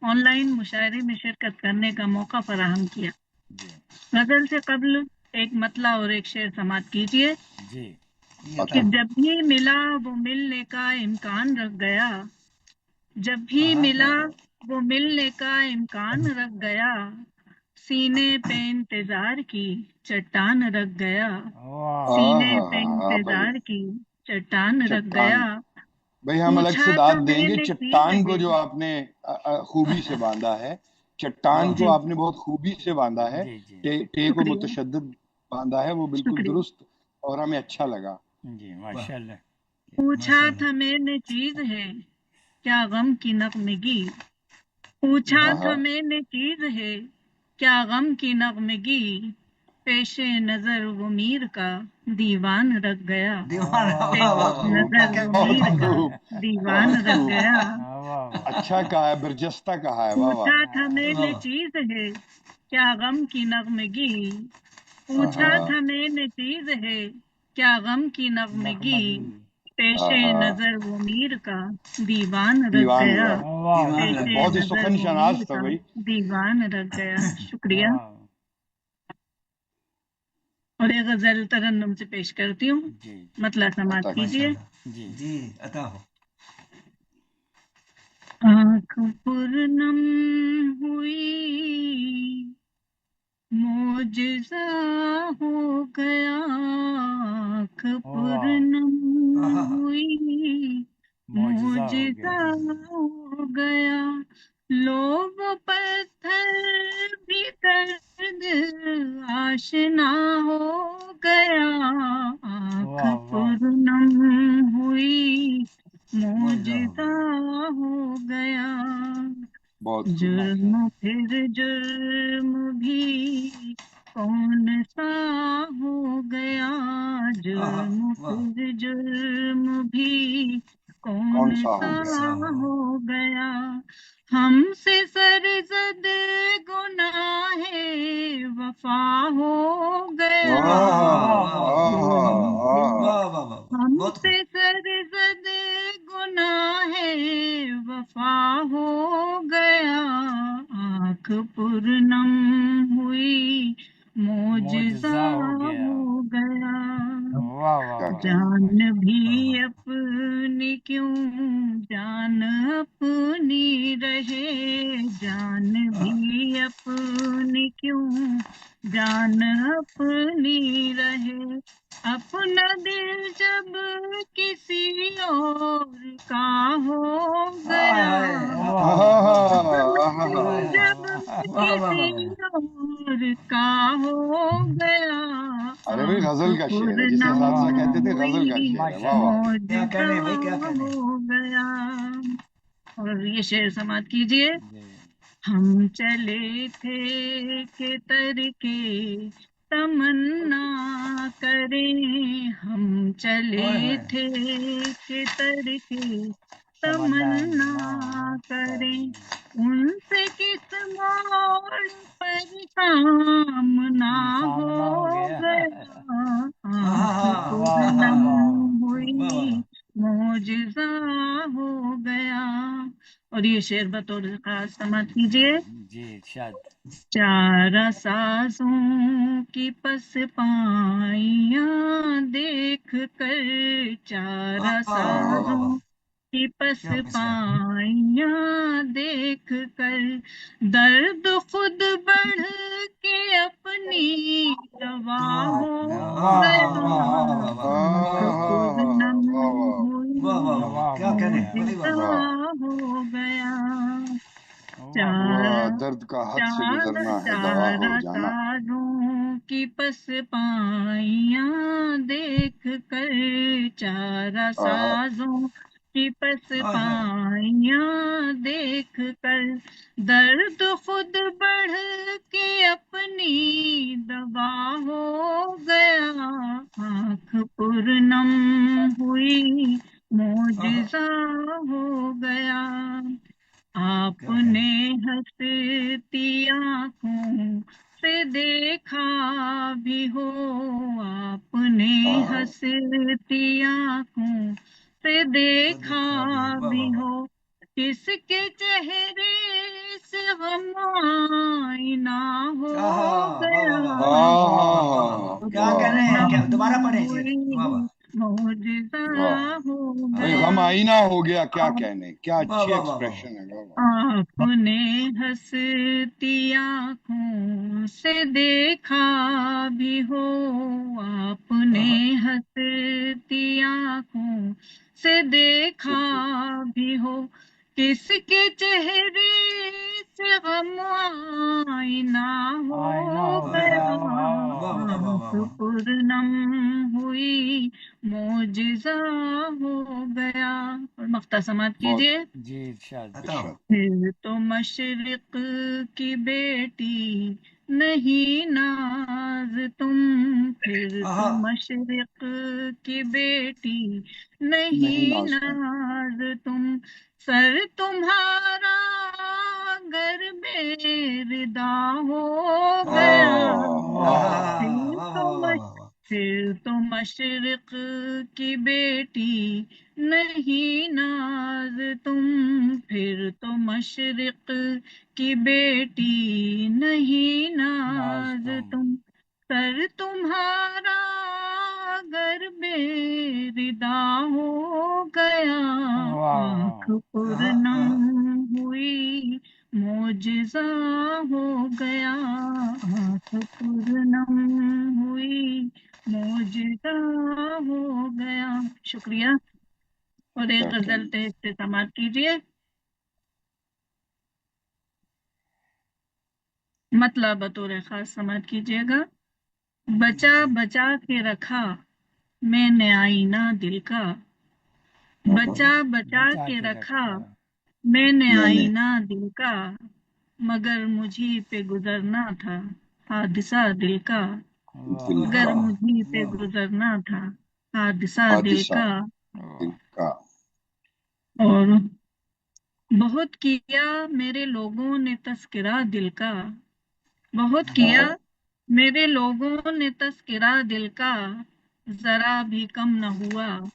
G: آن لائن مشاعرے میں شرکت کرنے کا موقع فراہم کیا۔
A: جی
G: غزل سے قبل ایک مطلع اور ایک شعر سماعت کیجیے
A: جی
G: کہ جب بھی ملا وہ ملنے کا امکان رکھ گیا، جب بھی ملا وہ ملنے کا امکان رکھ گیا، سینے پہ انتظار کی چٹان رکھ گیا،
A: واہ
G: سینے پہ
D: بھائی
G: انتظار کی چٹان رکھ
D: چٹان،
G: گیا،
D: بھئی ہم الگ
G: پوچھا
D: سے
G: تھا
D: داد دیں
G: میں
D: گے،
G: نے چیز
D: چٹان کو
G: ہے،
D: جو آپ نے خوبی سے باندھا ہے، چٹان
G: جی
D: کو آپ نے بہت خوبی سے باندھا ہے،
A: جی جی
D: ٹے کو
G: شکریہ
D: متشدد باندھا ہے، وہ بالکل
G: شکریہ۔
D: درست اور ہمیں اچھا لگا۔
A: جی ماشاء اللہ۔
G: پوچھا تھا میں نے چیز ہے کیا غم کی نغمگی، پوچھا تھا میں نے چیز ہے کیا غم کی نغمگی، پیش نظر وہ میر کا دیوان رکھ گیا،
C: دیوان،
G: پیش نظر وہ
D: بہت
G: میر کا
D: خوب،
G: دیوان
D: بہت
G: رکھ
D: خوب،
G: گیا،
D: اچھا کہا ہے، برجستہ کہا ہے، واہ واہ۔
G: پوچھا تھا میں نے چیز ہے کیا غم کی نغمگی، پوچھا تھا میں نے چیز ہے کیا غم کی نغمگی، پیش نظر وہ میر کا دیوان رکھ
D: دیوان
G: گیا،
D: ہوا،
G: پیش
D: بہت ہی
G: نظر
D: سخن
G: وہ
D: شناس
G: میر
D: تھا
G: کا
D: بھائی۔
G: دیوان رکھ گیا۔ شکریہ۔ اور ایک غزل ترنم سے پیش کرتی ہوں،
A: جی
G: مطلع سماعت
D: عطا
G: کیجیے۔
A: جی
C: جی عطا ہو۔
G: آنکھ پرنم ہوئی معجزہ ہو گیا، آنکھ پرنم ہوئی
A: معجزہ ہو
G: معجزہ
A: گیا۔
G: ہو گیا، لوگ پتھر بھی درد آشنا ہو گیا، آنکھ
A: واہ واہ،
G: پرنم ہوئی
C: معجزہ ہو
G: معجزہ
C: گیا۔
G: ہو گیا،
D: بہت خوب،
G: جرم پھر جرم بھی کون سا ہو گیا، جرم
C: واہ،
G: پھر جرم بھی کون
D: کون سا ہو
G: سا
D: گیا؟
G: ہو گیا، हमसे सरजद गुनाह वफा हो गया।
C: वाह वाह वाह, बहुत
G: हमसे सरजद गुनाह वफा हो गया। आँख पुरनम हुई मोजज़ा
A: मोजज़ा हो गया।
G: हो गया।
A: वाह वाह
D: क्या
A: वाह।
G: जान भी
C: वाह।
G: अपनी क्यों जान अपनी रहे, जान भी अपनी क्यों जान अपनी रहे। अपना दिल जब किसी और का हो गया, अपना दिल जब
C: वाह वाह
G: किसी
C: वाह।
G: और का हो गया।
D: अरे भाई गजल का शेर है, जिसे
G: पुरनम
D: साथसा कहते थे, गजल का
G: हुई
D: शेर है। वाह वाह।
A: माशाल्लाह।
C: क्या
G: मोजज़ा
C: कहने भाई, क्या कहने।
G: हो गया। और ये शेर समाप्त कीजिए।
A: जी।
G: हम चले थे के तरके तमन्ना करें, हम चले
C: ओए होए।
G: थे के तरके
A: तमन्ना
G: तमन्ना करें।
A: करें।
G: उनसे किस मोड़ पर सामना हो
A: सामना हो गया।
G: गया। आँख
A: वाह
G: पुरनम
A: वाह
G: हुई मोजज़ा हो गया। और ये शेर बतौर खास समाप्त कीजिए।
A: जी इरशाद।
G: चारा साजों की पसपाइयाँ देख कर, चारा साजों की
C: क्या मिसरा।
G: पसपाइयाँ देख कर, दर्द खुद बढ़ के अपनी दवा हो
A: वाह
G: गया।
A: वाह वाह
G: आँख
A: वाह।
G: पुरनम
C: वाह वाह
G: हुई
C: वाह,
A: दवा
C: क्या
A: हो
C: कहने
A: गया।
C: भाई, वाह
G: मोजज़ा
C: वाह।
G: हो गया।
A: वाह वाह।
D: वाह,
G: चार
D: दर्द का हद से
G: चार
D: गुजरना है, दवा हो
G: चारा
D: जाना।
G: साजों की पसपाइयाँ देख कर, चारा
D: आहा,
G: साजों की
C: हाय हाय।
G: पसपाइयाँ देख कर, दर्द खुद बढ़ के अपनी दवा हो गया। आँख पुरनम हुई
C: आहा,
G: मोजज़ा हो गया।
C: क्या
G: आपने
C: कहने।
G: हंसती आँखों से देखा भी हो, आपने
D: आहा,
G: हंसती आँखों से
C: तो
G: देखा
C: देखा भी हो, वाह
G: भी
C: वाह वाह।
G: हो। किसके चेहरे से हम आईना
C: आहा,
G: हो
C: वाह
G: गया।
C: वाह वाह वाह वाह वाह वाह वाह वाह,
D: आहा,
C: क्या
D: वाह
C: कहने हैं,
D: वाह
C: क्या
G: पुरनम
C: दोबारा पढ़े इसे। वाह
G: हुई
C: वाह।
G: मोजज़ा
D: वाह।
G: हो
D: भाई
C: आहा,
G: गया।
D: गम आईना हो गया, क्या कहने, क्या
C: वाह
D: अच्छी
C: वाह वाह वाह
D: एक्सप्रेशन है। वाह वाह।
G: आपने हंसती आँखों से देखा भी हो, आपने
C: आहा,
G: हंसती आँखों से देखा भी हो। किसके चेहरे से गम आईना
A: आईना
G: हो
A: हो
C: हाय
A: गया।
C: हाय।
G: गया।
A: वाह
C: वाह वाह वाह वाह
G: आँख
C: वाह।
G: पुरनम हुई मोजज़ा हो गया। और मक्ता समाप्त
D: बहुत
G: कीजिए।
A: जी इरशाद।
C: बताओ।
D: इरशाद।
G: फिर तो मशरिक की बेटी नहीं नाज तुम, फिर
C: आहा,
G: तो मशरिक की बेटी
D: नहीं
G: नहीं
D: नाज तुम।
G: नाज तुम। सर तुम्हारा गर बेरिदा हो गया।
C: आहा,
D: आहा,
G: फिर
C: वाह वाह
G: तो
C: वाह वाह वाह वाह।
G: फिर तो मशरिक की बेटी नहीं नाज तुम, फिर तो मशरिक की बेटी नहीं
A: नाज
G: नाज
A: तुम।
G: तुम। सर तुम्हारा गर बेरिदा हो गया।
A: वाह
G: आँख
A: वाह।
C: आहा,
G: पुरनम
C: आहा,
G: हुई मोजज़ा हो गया। आँख पुरनम हुई मोजज़ा हो गया। शुक्रिया। और एक
D: क्या
G: गजल
D: कहने।
G: से समाप्त कीजिए। मतलब बतौर खास समाप्त कीजिएगा। बचा
C: जी।
G: बचा के रखा मैंने आईना दिल का, बचा बचा
A: बचा
G: के
A: के
G: रखा
A: रखा।
G: मैंने
D: मैंने
G: आईना दिल का, मगर मुझी पे गुजरना था हादसा दिल का,
A: वाह
D: दिल
G: मगर
D: का
C: वाह
G: मुझी पे
C: वाह
G: गुजरना था हादसा दिल
D: हादिसा
G: का।
D: दिल
A: वाह।
D: का।
G: और बहुत किया मेरे लोगों ने तस्करा दिल का, बहुत किया मेरे लोगों ने तस्करा दिल का, जरा भी कम न हुआ,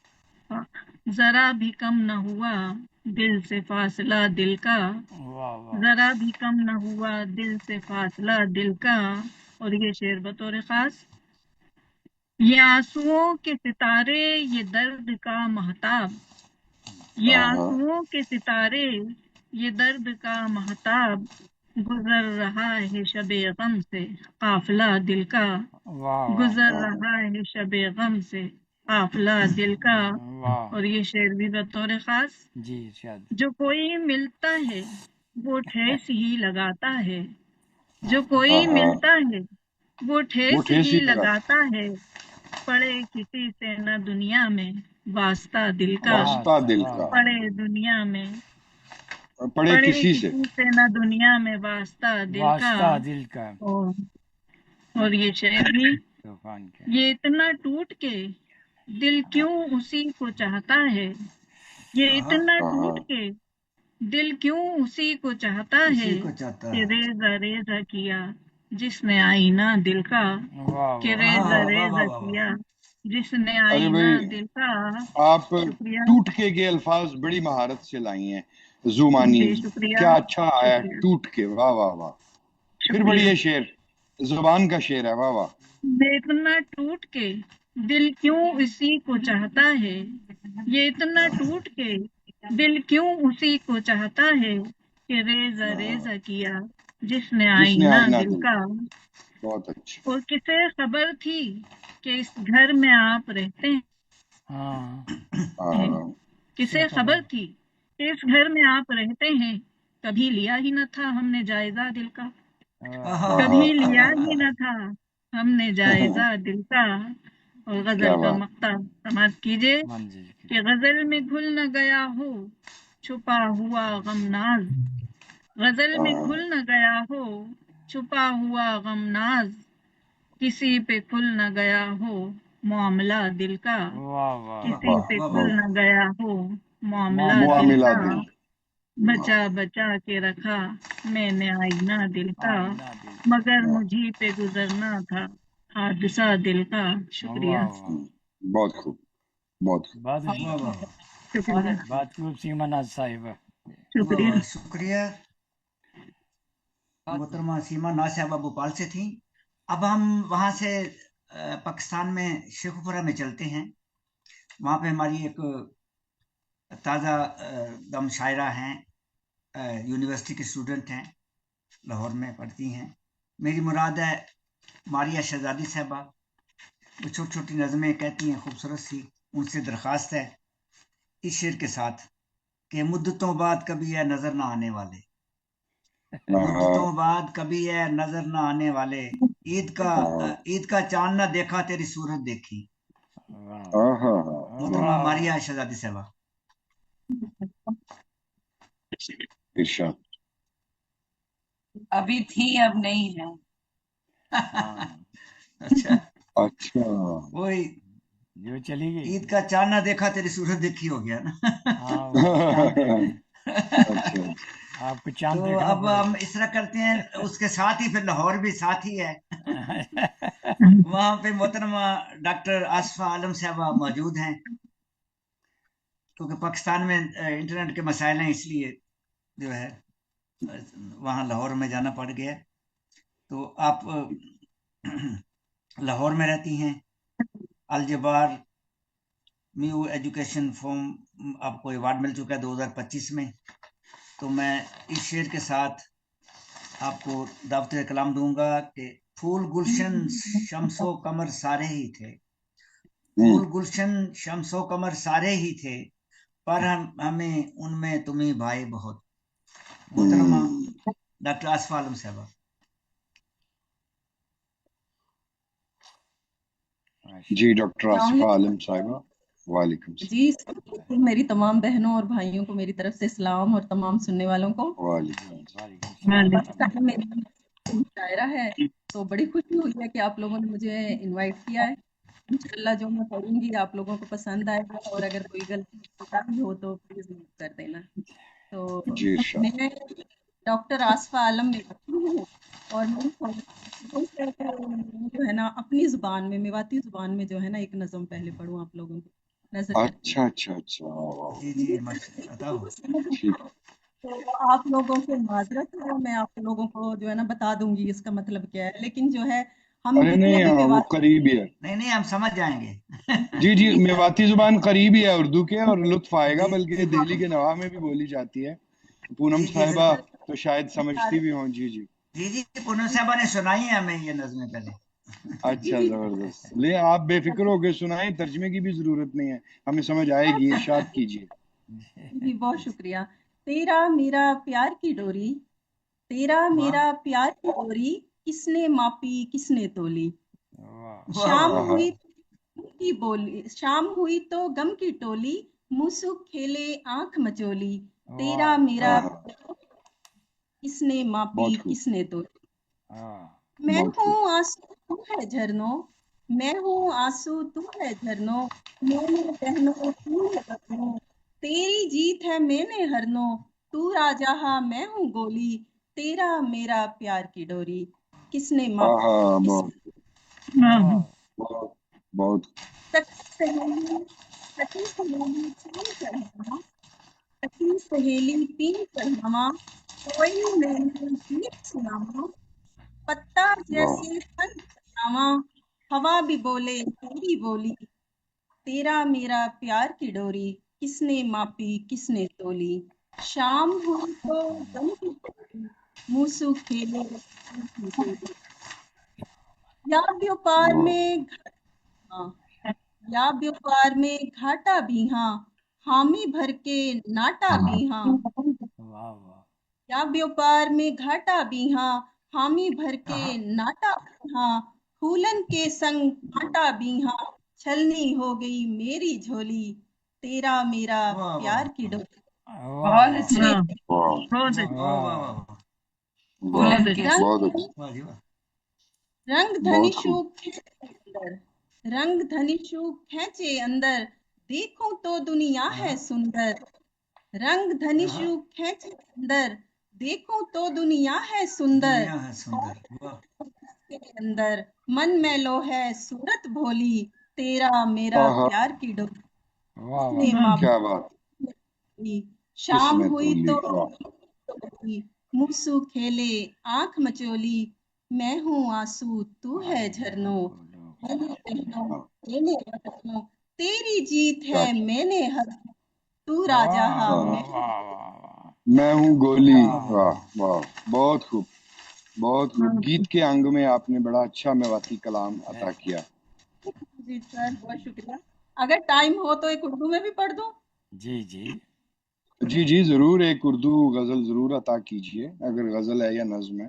G: जरा भी कम न हुआ दिल से फासला दिल का,
A: वाह वाह
G: जरा भी कम न हुआ दिल से फासला दिल का। और ये शेर बतौर खास, ये आंसुओं के सितारे, ये दर्द का महताब, ये आंसुओं के सितारे, ये दर्द का महताब, गुजर रहा है शबे गम से काफिला दिल का,
A: वाह वाह
G: गुजर रहा है शबे गम से काफिला दिल का।
A: वाह
G: और ये शेर भी बतौर खास,
A: जी इरशाद।
G: जो कोई मिलता है वो ठेस ही लगाता है, जो कोई मिलता है वो ठेस ही लगाता है, पड़े किसी से न दुनिया में वास्ता दिल का,
D: वास्ता दिल
A: वाह
D: का,
G: पड़े दुनिया में,
D: पड़े
G: पड़े
D: किसी से।
G: किसी से न दुनिया में वास्ता दिल का।
A: वास्ता दिल का
G: और ये शेर भी,
A: तूफान का।
G: ये इतना टूट के दिल क्यों उसी को चाहता है, ये इतना टूट के दिल क्यों उसी को चाहता है,
C: उसी को चाहता
G: कि
C: है।
G: रेजा रेजा किया जिसने आईना दिल का,
A: वाह
G: कि
A: वाह
G: रेजा
C: वाह वाह
G: रेजा
C: वाह वाह वाह।
G: किया जिसने
D: अरे
G: आईना
D: भाई,
G: दिल का।
D: आप
G: शुक्रिया
D: टूट के अल्फाज बड़ी महारत से लाई हैं जुमानी,
G: जी, शुक्रिया
D: क्या अच्छा आया है,
G: शुक्रिया
D: टूट के, वाह वाह वाह। फिर बड़ी
G: शुक्रिया।
D: ये शेर, जुबान का शेर है, वाह वाह।
G: ये इतना टूट के दिल क्यों उसी को चाहता है, ये इतना टूट के दिल क्यों उसी को चाहता है, कि रेजा रेजा किया जिसने
D: जिसने
G: आईना
D: आईना
G: दिल
D: दिल
G: का।
D: का, बहुत अच्छा।
G: और किसे खबर थी कि इस घर में आप रहते हैं,
A: हाँ
D: हाँ,
G: किसे खबर थी कि इस घर में आप रहते हैं, कभी लिया ही न था हमने जायजा दिल का, कभी लिया ही न था हमने जायजा दिल का। और
D: क्या
G: गजल का
D: बात।
G: मक्ता समाप्त कीजिए
A: मंजिल की
G: कि गजल में घुल न गया हो छुपा हुआ गमनाज, गजल में घुल न गया हो छुपा हुआ गमनाज, किसी पे खुल न गया हो मामला दिल का,
A: वाह वाह
G: किसी
D: वाह
G: पे
C: वाह
G: खुल
C: वाह।
G: न गया हो मामला दिल
D: मुआमिला
G: का,
D: दिल,
G: बचा बचा के रखा मैंने आईना दिल का,
A: आईना दिल
G: मगर मुझी पे गुजरना था हादसा दिल का। शुक्रिया
A: वाह वाह
D: बहुत खूब, बहुत खूब।
A: बहुत
C: वाह वाह वाह।
G: शुक्रिया
A: बहुत खूब सीमा नाज साहिबा।
C: वाह
G: शुक्रिया।
C: वाह, शुक्रिया। मोहतरमा सीमा नाज साहबा भोपाल से थी। अब हम वहाँ से पाकिस्तान में शेखुपुरा में चलते हैं। वहाँ पे हमारी एक ताज़ा दम शायरा हैं, यूनिवर्सिटी की स्टूडेंट हैं, लाहौर में पढ़ती हैं। मेरी मुराद है मारिया शहजादी साहबा। वो छोटी छोटी नज़में कहती हैं खूबसूरत सी। उनसे दरख्वास्त है इस शेर के साथ कि मुद्दतों बाद कभी है नजर ना आने वाले, मुद्दतों बाद कभी है नजर ना आने वाले, ईद का चांद ना देखा तेरी सूरत देखी। मोहतरमा मारिया शहजादी साहबा।
D: इरशाद।
B: अभी थी अब नहीं है।
C: अच्छा
D: अच्छा,
C: वही
A: जो चली गई
C: ईद का चांद ना देखा तेरी सूरत देखी हो गया ना।
A: हाँ वो चांद देखा।
D: अच्छा,
A: आपको चांद
C: तो
A: देखना
C: अब हम इस तरह करते हैं, उसके साथ ही फिर लाहौर भी साथ ही है।
A: पड़ेगा।
C: वहां पे मोहतरमा डॉक्टर आसफा आलम साहबा मौजूद हैं, क्योंकि पाकिस्तान में इंटरनेट के मसाइल हैं, इसलिए जो है वहाँ लाहौर में जाना पड़ गया। तो आप लाहौर में रहती हैं। अलजबार न्यू एजुकेशन फॉर्म आपको अवार्ड मिल चुका है 2025 में। तो मैं इस शेर के साथ आपको दावत कलाम दूंगा कि फूल गुलशन शम्सो कमर सारे ही थे, फूल गुलशन शम्सो कमर सारे ही थे, पर हमें उनमें तुम्ही भाई बहुत। मोहतरमा डॉक्टर आसफा आलम साहबा।
D: जी डॉक्टर आसिफा आलम साहिबा, वालेकुम
H: जी मेरी तमाम बहनों और भाइयों को मेरी तरफ से सलाम और तमाम सुनने वालों को।
G: वालेकुम
H: मेरी शायरा है तो बड़ी खुशी हुई है कि आप लोगों ने मुझे इनवाइट किया है। इंशाल्लाह जो मैं पढ़ूंगी आप लोगों को पसंद आएगा, और अगर कोई गलती भी हो तो प्लीज कर देना। تو
D: جی ارشاد.
H: میں ڈاکٹر آصفہ عالم میں ہوں، اور میں جو ہے نا اپنی زبان میں، میواتی زبان میں جو ہے نا ایک نظم پہلے پڑھوں آپ لوگوں کو، نظر کرتی
D: اچھا اچھا اچھا.
C: جی جی عطا ہو.
D: ٹھیک.
H: تو آپ لوگوں سے معذرت ہے، میں آپ لوگوں کو جو ہے نا بتا دوں گی اس کا مطلب کیا ہے، لیکن جو ہے ہم
D: ارے
H: جتنے
D: نہیں
H: بھی
D: وہ
H: میواتی
D: قریب ہی ہے.
C: نہیں نہیں ہم سمجھ جائیں گے.
D: جی جی میواتی زبان قریب ہی ہے اردو کے، اور لطف آئے گا،
C: جی
D: بلکہ
C: جی
D: دہلی
C: بالکل.
D: کے نواح میں بھی بولی جاتی ہے. پونم
C: جی جی
D: صاحبہ
C: بالکل.
D: تو شاید سمجھتی بھی ہوں. جی جی.
C: جی جی پونم صاحبہ نے سنائی ہے ہمیں یہ نظمیں پہلے.
H: جی
D: اچھا
H: جی
D: زبردست. لے آپ بے فکر ہو کے سنائیں، ترجمے کی بھی ضرورت نہیں ہے، ہمیں سمجھ آئے گی. ارشاد کیجیے.
H: جی بہت شکریہ. تیرا میرا پیار کی ڈوری، تیرا
C: واہ
H: میرا پیار کی ڈوری، کس نے ماپی کس نے تولی،
A: واہ
C: واہ
H: شام
C: واہ.
H: ہوئی کی بولی، شام ہوئی تو غم کی ٹولی، مسو کھیلے آنکھ مچولی، تیرا
A: واہ
H: میرا
D: ہاں ہاں.
H: کس نے ماپی
D: بہت خوب.
H: کس نے تولی.
A: ہاں
H: میں
D: بہت خوب.
H: ہوں آنسو تو ہے جھرنوں، میں ہوں آنسو تو ہے جھرنوں، میں نے بہنوں تو ہے بہنوں، تیری جیت ہے میں نے ہرنوں، تو راجہ میں ہوں گولی، تیرا میرا پیار کی ڈوری، کس نے
D: ہاں
H: ماپی
D: ہاں.
H: کس
D: بہت
A: واہ
D: بہت بہت.
H: سکی سہیلی پین چڑھاوا، سکی سہیلی پین چڑھاوا، کوئی میں نے گیت سناوا، پتا
D: واہ.
H: جیسے پن چڑھاوا، ہوا بھی بولے تیری بولی، تیرا میرا پیار کی ڈوری، کس نے ماپی کس نے تولی، شام ہوئی تو غم کی ٹولی، موسو کھیلے آنکھ مچولی، یا بیوپار
D: واہ
H: میں گھاٹا، یا بیوپار میں گھاٹا بھی ہاں، حامی بھر کے ناٹا بھی ہاں،
A: واہ واہ.
H: یا بیوپار میں گھاٹا بھی ہاں، حامی بھر کے ناٹا بھی ہاں، پھولن کے سنگ کانٹا بھی ہاں، چھلنی ہو گئی میری جھولی، تیرا میرا
C: واہ
H: پیار
C: واہ
H: کی ڈوری.
A: واہ
B: بہت
A: واہ.
B: اچھی.
D: واہ
G: بہت
C: واہ
A: واہ
C: واہ
A: واہ.
C: واہ.
D: واہ.
B: پھولن کے
H: رنگ
D: بہت اچھا.
C: واہ جی واہ.
H: رنگ
D: بہت
H: دھنشو
D: خوب.
H: کھینچے اندر، رنگ دھنشو کھینچے اندر، دیکھوں تو دنیا ہے سندر، رنگ دھنشو کھینچے اندر، دیکھوں تو دنیا ہے سندر،
C: دنیا ہے سندر. واہ
H: کے اندر من میں لو ہے صورت بھولی، تیرا میرا
D: ہاں ہاں.
H: پیار کی ڈوری،
A: واہ
H: کس
A: واہ.
H: نے ماپی
D: کیا بات. کس
H: شام
D: نے
H: ہوئی
D: تولی.
H: تو
D: واہ.
H: موسو کھیلے آنکھ مچولی، میں ہوں آنسو تو ہے جھرنوں، میں نے بہنوں
D: ہاں.
H: میں نے بہنوں، تیری جیت
D: کیا
H: ہے
D: کیا.
H: میں نے ہر، تو راجہ
A: واہ
D: ہاں.
H: میں
A: واہ واہ واہ.
D: میں ہوں گولی.
C: واہ واہ
D: واہ
C: واہ.
D: واہ. بہت خوب. بہت خوب. گیت کے انگ میں آپ نے بڑا اچھا میواتی کلام عطا کیا.
H: جی سر بہت شکریہ. اگر ٹائم ہو تو ایک اردو میں بھی پڑھ دوں.
A: جی جی.
D: جی جی ضرور. ایک اردو غزل ضرور عطا کیجئے، اگر غزل ہے یا نظم ہے.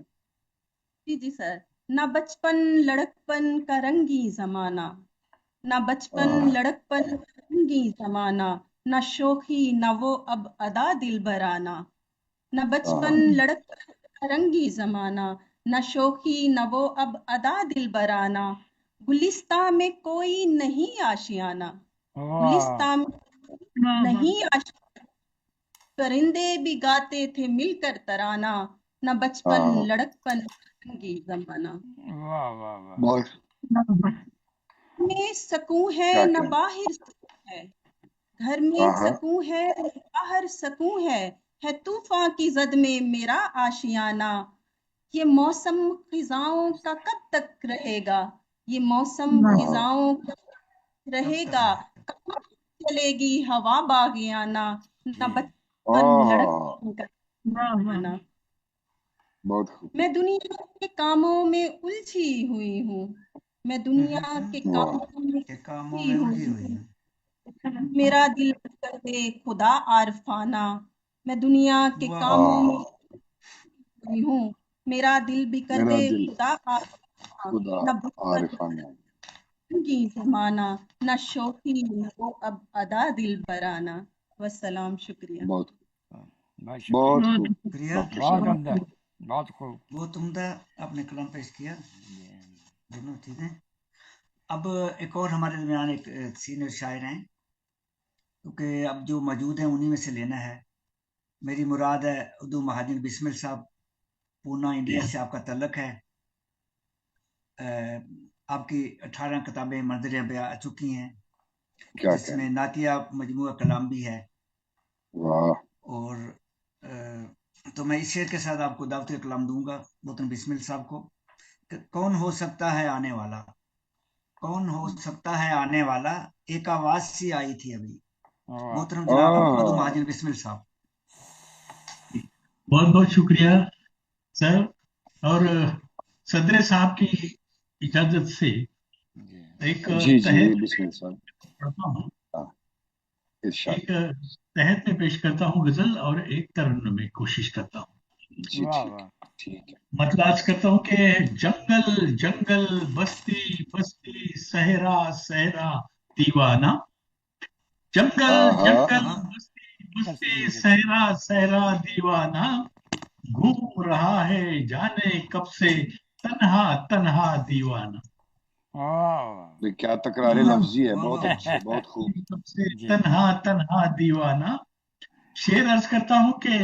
H: جی جی سر. نہ بچپن لڑکپن کا رنگی زمانہ، نہ بچپن لڑکپن کا رنگی زمانہ، نہ شوخی نہ وہ اب ادا دل برانہ، نہ بچپن لڑکپن کا رنگی زمانہ، نہ شوخی نہ وہ اب ادا دل برانہ، گلستاں میں کوئی نہیں آشیانہ،
A: واہ
H: گلستاں میں نہیں آشیانہ، پرندے بھی گاتے تھے مل کر ترانہ، نہ بچپن لڑکپن رنگی زمانہ،
A: واہ واہ واہ.
D: بہت.
H: میں سکون ہے
D: کیا
H: نہ
D: کیا.
H: باہر سکون ہے، گھر میں
D: ہاں ہاں.
H: سکون ہے نہ باہر سکون ہے طوفان کی زد میں میرا آشیانہ، یہ موسم خزاؤں کا کب تک رہے گا، یہ موسم خزاؤں کا کب تک رہے گا، کہاں چلے گی ہوا باغیانہ، نہ
A: جی.
H: بچپن لڑکپن کا زمانہ،
D: بہت خوب.
H: میں دنیا کے کاموں میں الجھی ہوئی ہوں، میں دنیا کے
D: واہ.
H: کاموں میں
C: کے کاموں
H: الجھی
C: میں الجھی
H: ہوئی
C: ہوئی
H: ہوں،
C: ہے.
H: میرا دل کر دے خدا عارفانہ، میں دنیا کے
C: واہ
H: کاموں
C: واہ.
H: میں ہوئی ہوں، میرا دل بھی کر
D: میرا
H: دے
D: دل
H: خدا عارفانہ،
D: خدا
H: نہ بچپن
D: عارفانہ.
H: کی زمانہ، نہ شوخی نہ وہ اب ادا دل برانہ. والسلام. شکریہ.
D: بہت
A: بہت
D: بہت
A: شکریہ.
D: خوب.
C: شکریہ.
D: ڈاکٹر
A: بہت
D: صاحب.
A: عمدہ. بہت خوب.
C: بہت عمدہ آپ نے کلام پیش کیا. دونوں چیزیں. اب ایک اور ہمارے درمیان ایک سینئر شاعر ہیں، کیونکہ اب جو موجود ہیں انہی میں سے لینا ہے. मेरी मुराद है उर्दू महाजिन बिस्मिल साहब, पूना इंडिया से आपका तल्लक है। आपकी 18 किताबें मंजर बयां आ चुकी हैं,
D: क्या
C: जिसमें
D: कहना,
C: नातिया मजमूआ कलाम भी है।
D: वाह,
C: और तो मैं इस शेर के साथ आपको दावत कलाम दूंगा मोहतरम बिस्मिल साहब को कि कौन हो सकता है आने वाला, कौन हो सकता है आने वाला, एक आवाज सी आई थी अभी।
A: वाह
C: मोहतरम जनाब उर्दू
D: आह,
C: महाजिन बिस्मिल साहब।
I: बहुत बहुत शुक्रिया सर। और सदर साहब की इजाजत से
A: जी
I: एक
D: जी जी
I: तहत
D: बिस्मिल साहब,
I: पढ़ता हूँ,
D: हाँ, इरशाद,
I: एक तहत में पेश करता हूँ गजल और एक तरन्नुम में कोशिश करता हूँ।
D: जी
A: वाह
D: ठीक
A: वाह
D: है, ठीक है।
I: मतलब आज करता हूँ कि जंगल जंगल बस्ती बस्ती सहरा सहरा दीवाना, जंगल
D: आहा,
I: जंगल
C: हाँ
I: बस्ती बस्ती
A: बस्ती
I: सहरा सहरा दीवाना, घूम रहा है जाने कब से तन्हा तन्हा दीवाना,
A: वाह
D: ये क्या तकरारे लफ्जी है, बहुत अच्छे, बहुत खूब।
I: कब से
A: जी
I: तन्हा तन्हा दीवाना। शेर अर्ज करता हूँ कि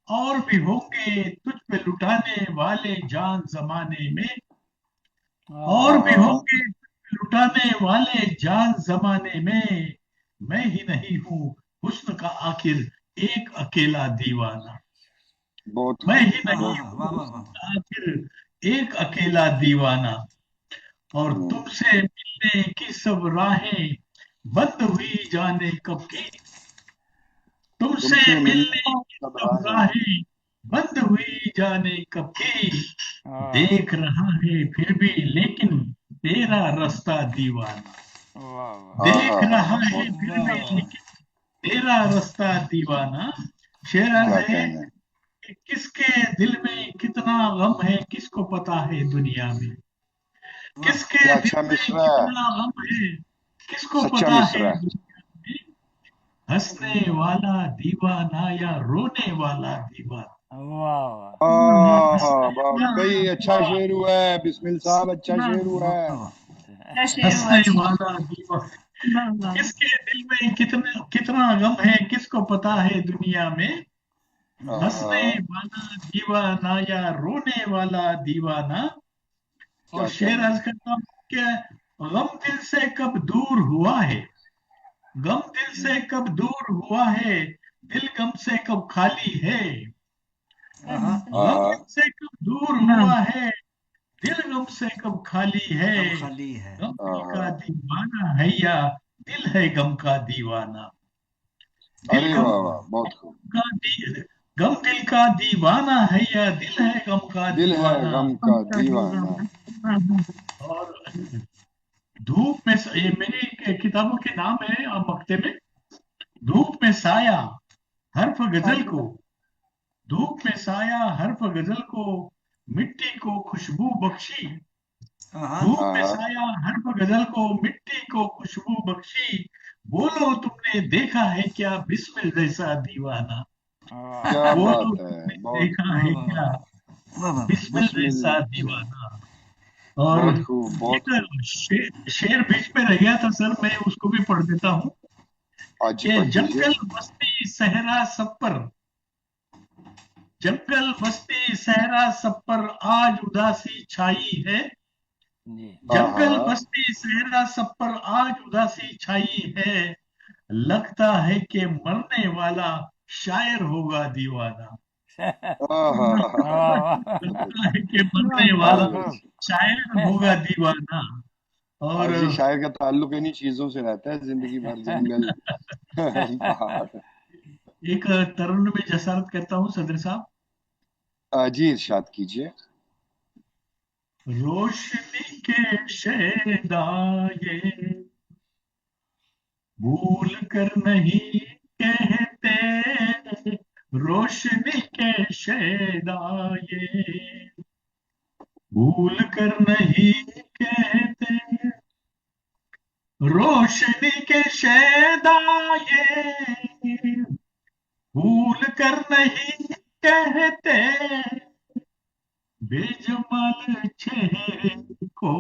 I: और भी होंगे तुझ पे लुटाने वाले जान जमाने में, और भी
D: आहा,
I: होंगे लुटाने वाले जान जमाने में, मैं ही नहीं हूँ हुस्न का आखिर एक अकेला दीवाना,
D: बहुत
I: मैं
D: खूब,
I: ही
C: हाँ
I: नहीं
C: हाँ
D: बहुत
C: हाँ,
I: हूँ
C: वाह वाह
I: हुस्न
C: वाह
I: का आखिर एक अकेला दीवाना, और
D: हम्म,
I: तुमसे मिलने की सब राहें बंद हुई जाने कब की, तुमसे
D: तुमसे मिलने
I: मिलने की
D: सब
I: सब
D: राहें,
I: राहें बंद हुई जाने कब की,
A: वाह
I: देख रहा है फिर भी लेकिन तेरा रास्ता दीवाना,
A: वाह वाह
I: देख
D: आहा,
I: रहा है
D: बहुत
I: फिर
C: वाह
I: भी
C: वाह
I: लेकिन तेरा रास्ता दीवाना। शेर अर्ज
D: क्या
I: है
D: कहना है,
I: कि किसके दिल में कितना गम है किसको पता है दुनिया में,
C: वाह
I: किसके
D: क्या
I: दिल
D: अच्छा
I: में
D: मिसरा है,
I: कितना गम है किसको
D: सच्चा
I: पता है
D: मिसरा है।
I: दुनिया में, हंसने वाला दीवाना या रोने वाला दीवाना,
A: वाह वाह
D: आहा,
I: हंसने
D: वाकई अच्छा
I: वाला
D: शेर हुआ है बिस्मिल साहब, अच्छा शेर हुआ है।
C: वाह वाह
B: क्या शेर हुआ
I: हंसने
B: जी।
I: वाला दीवाना,
G: वाह वाह
I: किसके दिल में कितना कितना गम है किसको पता है दुनिया में, हंसने
D: आहा,
I: वाला दीवाना या रोने वाला दीवाना। और
D: क्या
I: शेर
D: कहना
I: अर्ज
D: है,
I: करता हूँ कि गम दिल से कब दूर हुआ है, गम दिल से कब दूर हुआ है, दिल गम से कब खाली है,
C: हाँ
I: गम
D: आहा,
I: दिल से कब दूर
G: हाँ
I: हुआ है, दिल गम से कब खाली है,
C: कब खाली है।
I: गम दिल
D: आहा,
I: का दीवाना है या दिल है गम का दीवाना, दिल
D: अरे
I: गम
D: वाह वाह, बहुत खूब।
I: का गम दिल का दीवाना है या दिल है गम का
D: दिल है
I: दीवाना।
D: गम का
G: उनका
D: दीवाना,
G: दीवाना। हाँ हाँ
I: और धूप में ये मेरी किताबों के नाम है मक्ते में, धूप में साया हर्फ गजल को, धूप में साया हर्फ गजल को, मिट्टी को खुशबू बख्शी,
C: हाँ
I: धूप में
D: आहा,
I: साया हर्फ गजल को मिट्टी को खुशबू बख्शी, बोलो तुमने देखा है क्या बिस्मिल जैसा दीवाना,
A: वाह
D: क्या
I: बोलो
D: बात है,
I: तुमने
D: बहुत
I: देखा
C: वाह
I: है
C: वाह
I: क्या
C: वाह वाह
I: बिस्मिल
D: बिस्मिल,
I: जैसा दीवाना। और
D: बहुत खूब, बहुत
I: एक
D: खूब।
I: शेर बीच में रह गया था सर, मैं उसको भी पढ़ देता हूँ
D: आज जी
I: कि
D: पढ़ दीजिए।
I: जंगल बस्ती सहरा सब पर, जंगल बस्ती सहरा सब पर आज उदासी छाई है,
A: जी
I: जंगल
D: आहा,
I: बस्ती सहरा सब पर आज उदासी छाई है, लगता है कि मरने वाला शायर होगा दीवाना,
D: आहा,
A: वाह वाह
I: लगता
D: बहुत
I: है कि मरने वाला
D: बहुत
A: खूब
D: अच्छे।
I: शायर होगा दीवाना। और
D: आज जी शायर का ताल्लुक इन्हीं चीजों से रहता है, जिंदगी भर जंगल पहाड़।
I: एक तरुण में जसारत करता हूँ सदर साहब,
D: जी इरशाद कीजिए।
I: रोशनी के शैदाए भूल कर नहीं कहते, रोशनी के शैदाए भूल कर नहीं कहते, रोशनी के शैदाए भूल कर नहीं कहते, बेजमाल चेहरे को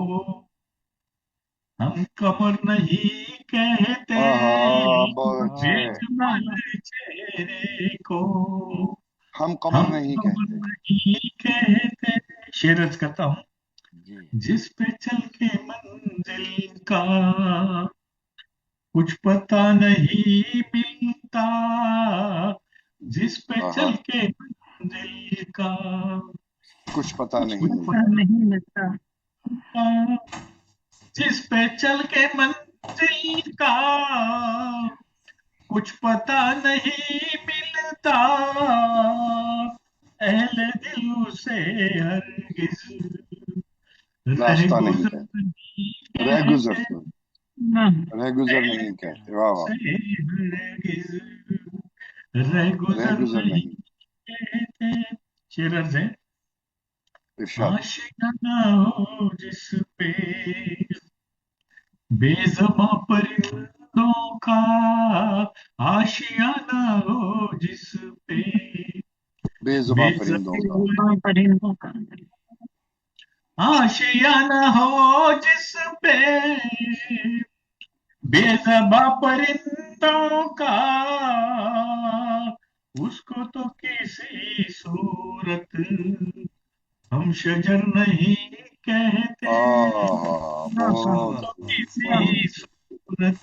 I: हम कमर नहीं कहते,
D: आहा, बहुत
A: वाह
D: अच्छे।
I: बेजमाल चेहरे को
D: हम कमर नहीं कहते।
I: नहीं कहते। शेर अर्ज करता हूँ।
A: जी
I: जिस पे चल के मंजिल का कुछ पता नहीं मिलता, जिस पे
D: हाँ
I: चल
D: हाँ,
I: के मंजिल का
D: कुछ पता
I: कुछ
D: नहीं
I: पता
D: मिलता।
G: नहीं मिलता।
I: मिलता, जिस पे चल के मंजिल का कुछ पता नहीं मिलता, अहले दिल उसे हरगिज
D: रास्ता नहीं
I: रहगुजर
D: कहते,
I: नहीं
D: रहगुजर
I: कहते,
G: हाँ,
D: रहगुजर नहीं कहते। वाह वाह,
I: से हरगिज रहगुजर
D: रहगुजर
I: नहीं
D: नहीं।
I: कहते। शेरर्स है।
D: इरशाद।
I: आशियाना हो जिस पे बेज़बां परिंदों का, आशियाना हो जिस पे
D: बेजुबां परिंदों का,
I: बेज़बां
G: परिंदों का।
I: आशियाना हो जिस पे बेज़बां परिंदों का, उसको तो किसी सूरत हम शजर नहीं कहते,
D: बहुत
I: तो
D: खूब,
I: किसी
D: बहुत अच्छे।
I: सूरत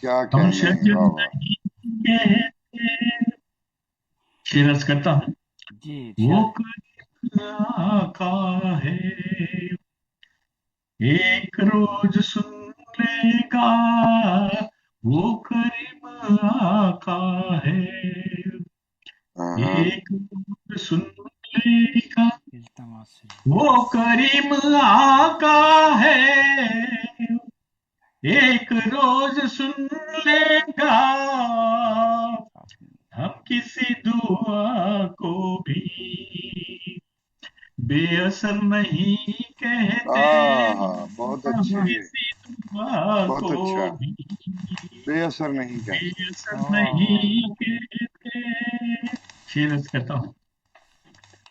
D: क्या
I: हम
D: कहने हैं,
I: शजर
D: वाह वाह।
I: नहीं कहते। शेर अर्ज करता हूँ।
A: जी
I: वो
A: इरशाद।
I: कलियां का है एक रोज सुन लेगा, वो करीम आका है
D: हाँ हाँ,
I: एक रोज सुन लेगा,
A: इल्तमास से
I: वो करीम आका है एक रोज सुन लेगा, हम किसी दुआ को भी बेअसर नहीं कहते,
D: बहुत
I: हम
D: अच्छे,
I: किसी दुआ
D: बहुत
I: को
D: अच्छा।
I: भी
D: बेअसर नहीं कहते।
I: बेअसर
A: वाह
I: नहीं कहते। शेर अर्ज करता हूँ।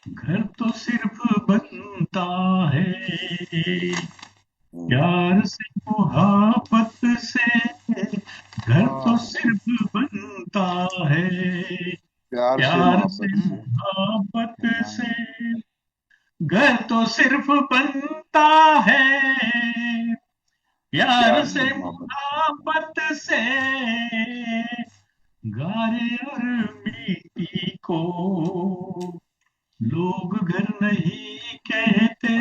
I: घर तो सिर्फ बनता है प्यार से मोहब्बत से, घर तो
A: वाह
I: सिर्फ बनता है
D: प्यार से
I: प्यार
D: मोहब्बत
I: से
D: से।
I: मोहब्बत से,
A: अल्लाह
I: घर तो सिर्फ बनता है प्यार
D: प्यार
I: से
D: से मोहब्बत से।
I: मोहब्बत से, गारे और मिट्टी को लोग घर नहीं कहते,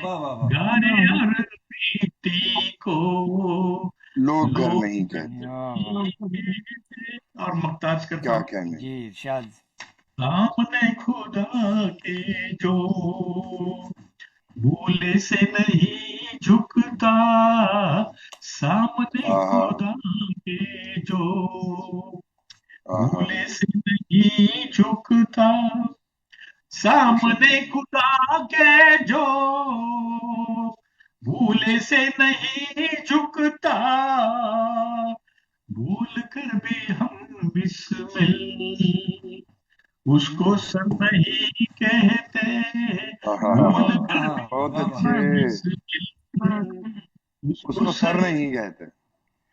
C: वाह वाह वाह।
I: गारे और मिट्टी को
D: लोग घर
I: लोग
D: नहीं
I: घर
D: कहते।
A: वाह
I: नहीं कहते। और मुख्ताज करता
D: क्या
I: हूँ।
D: कहने।
A: जी इरशाद।
I: सामने खुदा के जो भूले से नहीं झुकता, सामने
D: आहा
I: खुदा के जो
D: आहा,
I: भूले से नहीं झुकता, सामने खुदा के जो भूले से नहीं झुकता, भूल कर भी हम बिस्मिल उसको सर नहीं कहते,
D: आहा,
I: भूल कर भी
D: बहुत
C: वाह वाह।
D: अच्छे।
I: बिस्मिल उसको
D: उसको
I: सर
D: सर नहीं कहते।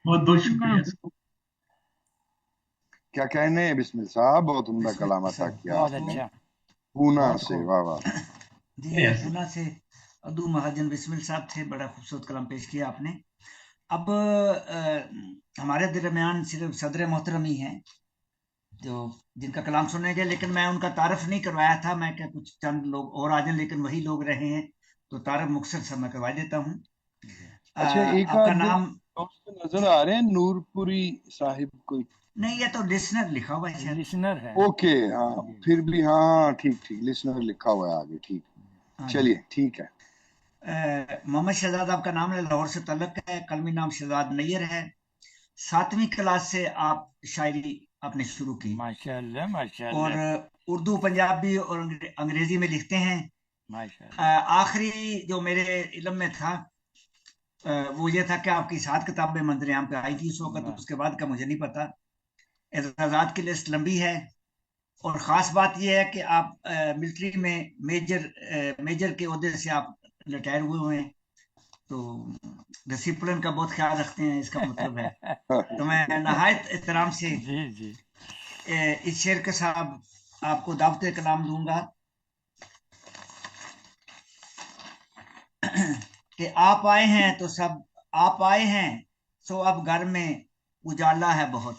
I: बहुत बहुत शुक्रिया।
D: क्या कहने हैं बिस्मिल साहब, बहुत उम्दा कलाम अता
C: सर
D: किया
A: बहुत
D: आपने
A: अच्छा।
D: पूना
C: बहुत
D: से।
C: खूब।
D: वाह वाह।
C: जी ये पूना से अदू महाजन बिस्मिल साहब थे, बड़ा खूबसूरत कलाम पेश किया आपने। अब हमारे दरमियान सिर्फ सदर मोहतरम ही हैं जो जिनका कलाम सुनेंगे, लेकिन मैं उनका तारफ नहीं करवाया था। मैं क्या कुछ चंद लोग और आ जाएं, लेकिन वही लोग रहे हैं तो तारफ मुख्तसर सा मैं करवा देता हूँ।
D: अच्छा, एक
C: आपका
D: आध
C: नाम
D: दोस्त नजर आ रहे हैं, नूरपुरी साहिब कोई।
C: नहीं, ये तो लिसनर लिखा हुआ है शायद।
A: लिसनर है।
D: ओके, हाँ फिर भी हाँ ठीक ठीक, लिसनर लिखा हुआ है आगे। ठीक,
C: हाँ जी।
D: चलिए ठीक है।
C: मोहम्मद शहजाद आपका नाम है, लाहौर से तल्लक है, कलमी नाम शहजाद नैयर है। 7वीं क्लास से आप शायरी आपने शुरू की
A: माशाअल्लाह
C: और
A: माशाअल्लाह
C: उर्दू पंजाबी और अंग्रेजी में लिखते हैं।
A: माशाअल्लाह।
C: आखिरी जो मेरे इल्म में था वो ये था कि आपकी 7 किताबें मंजर-ए-आम पे आई थी उस वक्त,
A: वाह
C: उसके बाद का मुझे नहीं पता। एजाजात की लिस्ट लंबी है और ख़ास बात यह है कि आप मिलिट्री में मेजर के ओहदे से आप रिटायर हुए हैं, तो डिसिप्लिन का बहुत ख्याल रखते हैं, इसका मतलब है। तो मैं नहायत एहतराम से
A: जी जी
C: اس شعر کے ساتھ آپ کو دعوت کلام دوں گا کہ آپ آئے ہیں تو سب آپ آئے ہیں سو اب گھر میں اجالا ہے بہت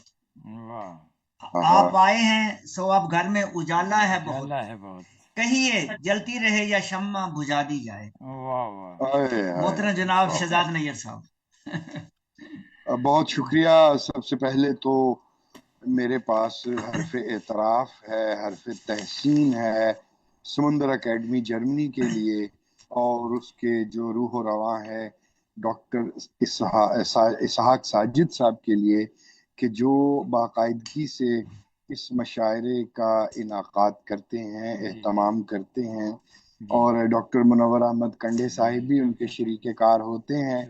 A: واہ
C: آپ آئے ہیں سو اب گھر میں اجالا ہے بہت
A: اجالا ہے بہت
C: کہیے جلتی رہے یا شمع بجھا دی جائے
A: واہ واہ
D: آئے
C: محترم جناب شہزاد نیّر صاحب
D: بہت شکریہ. سب سے پہلے تو میرے پاس حرف اعتراف ہے، حرف تحسین ہے سمندر اکیڈمی جرمنی کے لیے اور اس کے جو روح و رواں ہے ڈاکٹر اسحاق ساجد صاحب کے لیے کہ جو باقاعدگی سے اس مشاعرے کا انعقاد کرتے ہیں، اہتمام کرتے ہیں، اور ڈاکٹر منور احمد کنڈے صاحب بھی ان کے شریک کار ہوتے ہیں.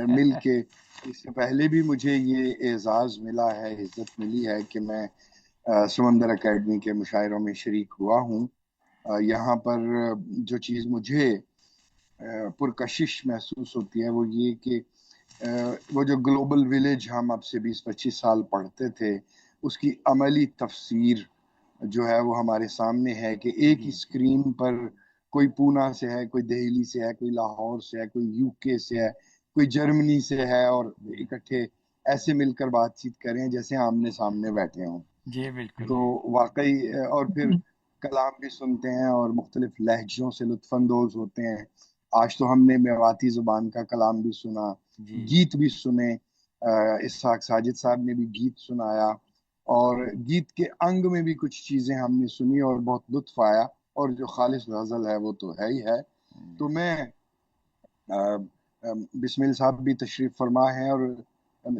D: مل کے اس سے پہلے بھی مجھے یہ اعزاز ملا ہے، عزت ملی ہے کہ میں سمندر اکیڈمی کے مشاعروں میں شریک ہوا ہوں. یہاں پر جو چیز مجھے پرکشش محسوس ہوتی ہے وہ یہ کہ وہ جو گلوبل ولیج ہم اب سے 20-25 سال پڑھتے تھے اس کی عملی تفسیر جو ہے وہ ہمارے سامنے ہے کہ ایک ہی اسکرین پر کوئی پونا سے ہے، کوئی دہلی سے ہے، کوئی لاہور سے ہے، کوئی یو کے سے ہے، کوئی جرمنی سے ہے، اور اکٹھے ایسے مل کر بات چیت کریں جیسے آمنے سامنے بیٹھے ہوں.
A: جی بالکل.
D: تو واقعی اور پھر کلام بھی سنتے ہیں اور مختلف لہجوں سے لطف اندوز ہوتے ہیں. آج تو ہم نے میواتی زبان کا کلام بھی سنا، گیت بھی سنے، اسحاق ساجد صاحب نے بھی گیت سنایا اور گیت کے انگ میں بھی کچھ چیزیں ہم نے سنی اور بہت لطف آیا، اور جو خالص غزل ہے وہ تو ہے ہی ہے. تو میں بسمل صاحب بھی تشریف فرما ہے اور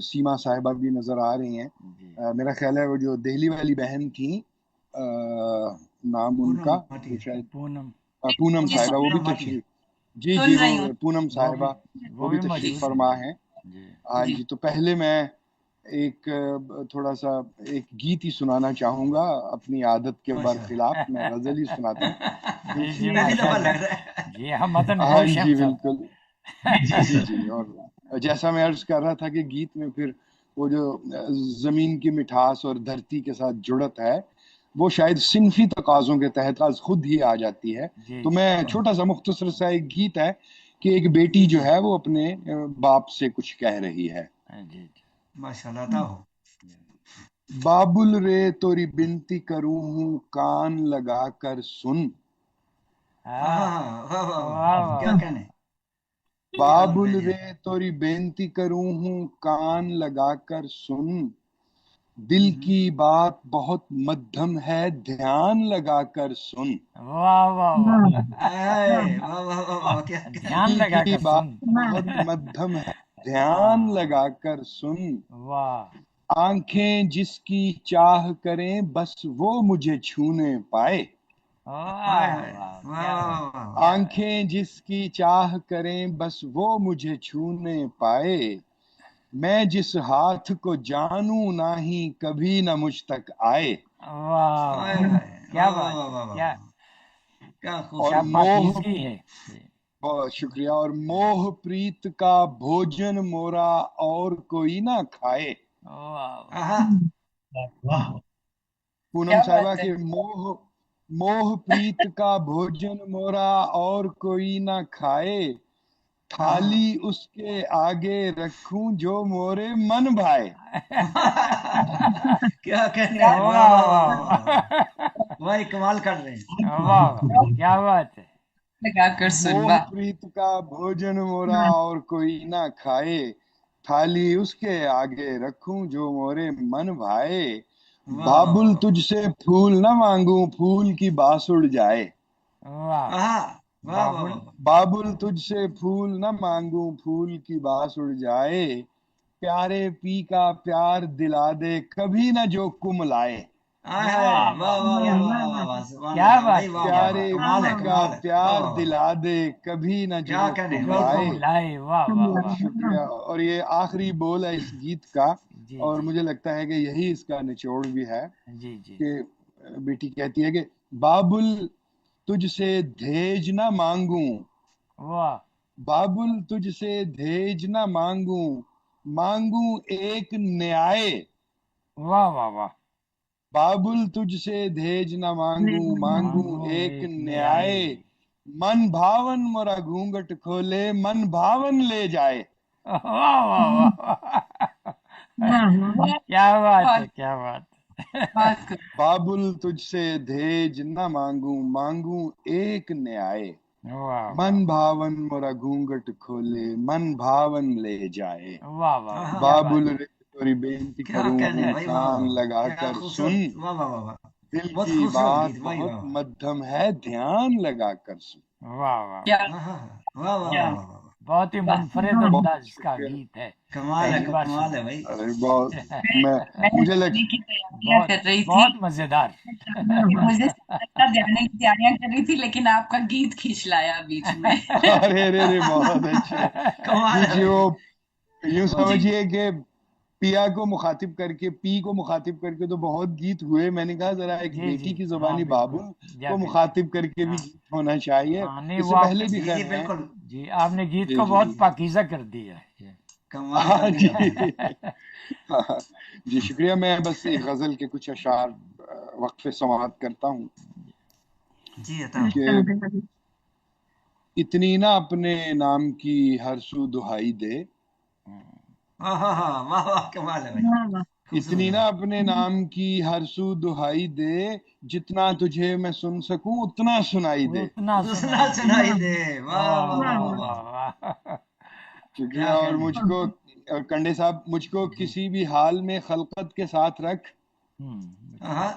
D: سیما صاحبہ بھی نظر آ رہی ہیں. میرا خیال ہے وہ جو دہلی والی بہن تھیں نام ان کا شاید پونم صاحبہ، وہ بھی تشریف جی وہ پونم صاحبہ وہ بھی تشریف فرما ہیں. ہاں جی. تو پہلے میں ایک تھوڑا سا ایک گیت ہی سنانا چاہوں گا اپنی عادت کے برخلاف. میں غزل ہی سناتا ہوں.
A: جی ہم مدن
D: ہاں
A: گھوش
D: جی بالکل. جی اور جیسا میں عرض کر رہا تھا کہ گیت میں پھر وہ جو زمین کی مٹھاس اور دھرتی کے ساتھ جڑت ہے وہ شاید صنفی تقاضوں کے تحت از خود ہی آ جاتی ہے. تو میں چھوٹا سا مختصر سا ایک گیت ہے کہ ایک بیٹی جو ہے وہ اپنے باپ سے کچھ کہہ رہی ہے.
C: ماشاءاللہ تھا ہو.
D: بابل رے توری بنتی کروں ہوں کان لگا کر سن.
C: کیا کہنے.
D: بابل رے توری بینتی کروں ہوں کان لگا کر سن. دل کی بات بہت مدھم ہے دھیان لگا کر سن.
A: واہ واہ واہ.
C: دھیان
A: لگا
D: کی
A: کر
D: بات
A: سن.
D: بہت مدھم ہے دھیان لگا کر سن.
A: واہ.
D: آنکھیں جس کی چاہ کریں بس وہ مجھے چھونے پائے. آنکھیں جس کی چاہ کریں بس وہ مجھے چھونے پائے. میں جس ہاتھ کو جانوں نہ ہی کبھی نہ مجھ تک آئے.
A: کیا بات کیا
D: اور موہ بہت شکریہ. اور موہ پریت کا بھوجن مورا اور کوئی نہ کھائے. پونم صاحبہ کے موہ پریت کا بھوجن مورا اور کوئی نہ کھائے. تھالی اس کے آگے رکھوں جو مورے من بھائے.
C: کیا کہنے. واہ کمال کر رہے ہیں.
A: واہ کیا بات ہے.
D: موہ پریت کا بھوجن مورا اور کوئی نہ کھائے. تھالی اس کے آگے رکھوں جو مورے من بھائے. بابل تجھ سے پھول نہ مانگوں پھول کی باس اڑ جائے. بابل تجھ سے پھول نہ مانگوں پھول کی باس اڑ جائے. پیارے پی کا پیار دلا دے کبھی نہ جو کم لائے. پیارے پی کا پیار دلا دے کبھی نہ جو کم لائے. شکریہ. اور یہ آخری بول ہے اس گیت کا اور مجھے لگتا ہے کہ یہی اس کا نچوڑ بھی ہے کہ بیٹی کہتی ہے کہ بابل تجھ سے دھیج نہ مانگوں. بابل تجھ سے دھیج نہ مانگوں مانگوں ایک نیائے.
A: واہ واہ واہ.
D: बाबुल तुझसे धेज न मांगू मांगू
A: मांगो
D: एक
A: एक
D: न्याय
A: न्याय।
D: मन भावन मोरा घूंघट खोले मन भावन ले जाए
A: वाह वाह वाह
G: वाह वाह
A: क्या बात है,
B: बहुत
A: क्या बात है।
B: बहुत खूब।
D: बाबुल तुझसे धेज न मांगू मांगू एक न्याय
A: वाह वाह
D: मन भावन मोरा घूंघट खोले मन भावन ले जाए
A: वाह वाह,
C: हाँ,
A: क्या
D: बाबुल
A: बात
D: रे तोरी बेनती
C: क्या
D: करूं
C: कहने भाई, वाह
D: कान
C: वाह,
D: लगा
C: क्या
D: कर सुन
C: खूबसूरत, वाह वाह वाह वाह,
D: दिल
C: बहुत
D: की
C: खूबसूरत
D: बात
C: गीत भाई,
D: बहुत
C: वाह
D: मध्यम है ध्यान लगा कर सुन
A: है। वाह वाह,
B: क्या
C: हाँ हाँ हाँ, वाह वाह
B: क्या
C: वाह वाह वाह,
A: बहुत ही
B: वाह।
A: मुनफरिद
G: वाह
D: बहुत
A: अंदाज का
D: शुक्रिया
A: गीत है।
C: कमाल है,
A: पहली बार
C: कमाल
A: सुना।
C: है भाई।
D: अरे बहुत मैं
B: मैं
D: मुझे लग
B: गाने की तैयारियां
A: बहुत
B: कर रही थी,
A: बहुत मजेदार।
B: मुझे सत्ता जाने की तैयारियां कर रही थी, लेकिन आपका गीत खींच लाया बीच में।
D: अरे रे रे बहुत अच्छे
C: कमाल है
D: जी। वो
C: भाई।
D: यूं
B: जी
D: समझिए कि पिया को मुखातिब करके पी को मुखातिब करके तो बहुत गीत हुए। मैंने कहा जरा एक
A: जी जी,
D: बेटी की
A: हाँ
D: जुबानी
A: बिल्कुल,
D: बाबुल
A: या
D: को
A: बिल्कुल,
D: मुखातिब करके भी
A: हाँ
D: गीत होना चाहिए।
A: हाँ, नहीं
D: इससे
A: वो आप
D: पहले भी
C: जी जी
D: खैर हैं।
C: बिल्कुल,
A: जी आपने गीत
D: जी
A: को
D: जी
A: बहुत
C: जी
A: पाकीज़ा कर दिया है।
C: कमाल
D: हाँ
C: कर
D: जी
C: दिया आपने।
D: हाँ, जी शुक्रिया। मैं बस एक गजल के कुछ अशार वक्फ समाअत करता हूँ
C: जी अता
D: कि इतनी ना अपने नाम की हर सू दुहाई दे,
C: हाँ हाँ हाँ, वाह वाह, कमाल है भाई,
G: वाह वाह
C: खूबसूरत
D: इतनी
C: है
D: ना
C: भाई।
D: अपने नाम की हर सू दुहाई दे, जितना तुझे मैं सुन सकूं उतना सुनाई दे।
A: उतना
C: दूसरा
A: सुनाई दे।
C: सुनाई
G: वाह
C: दे, वाह
A: वाह
C: वाह
A: वाह
C: वाह
G: वाह
C: वाह,
A: वाह वाह,
D: शुक्रिया।
C: क्या
D: और
C: कहने।
D: मुझको कंडे साहब, मुझको
A: जी,
D: किसी भी हाल में खलकत के साथ रख,
A: बिल्कुल।
C: हाँ,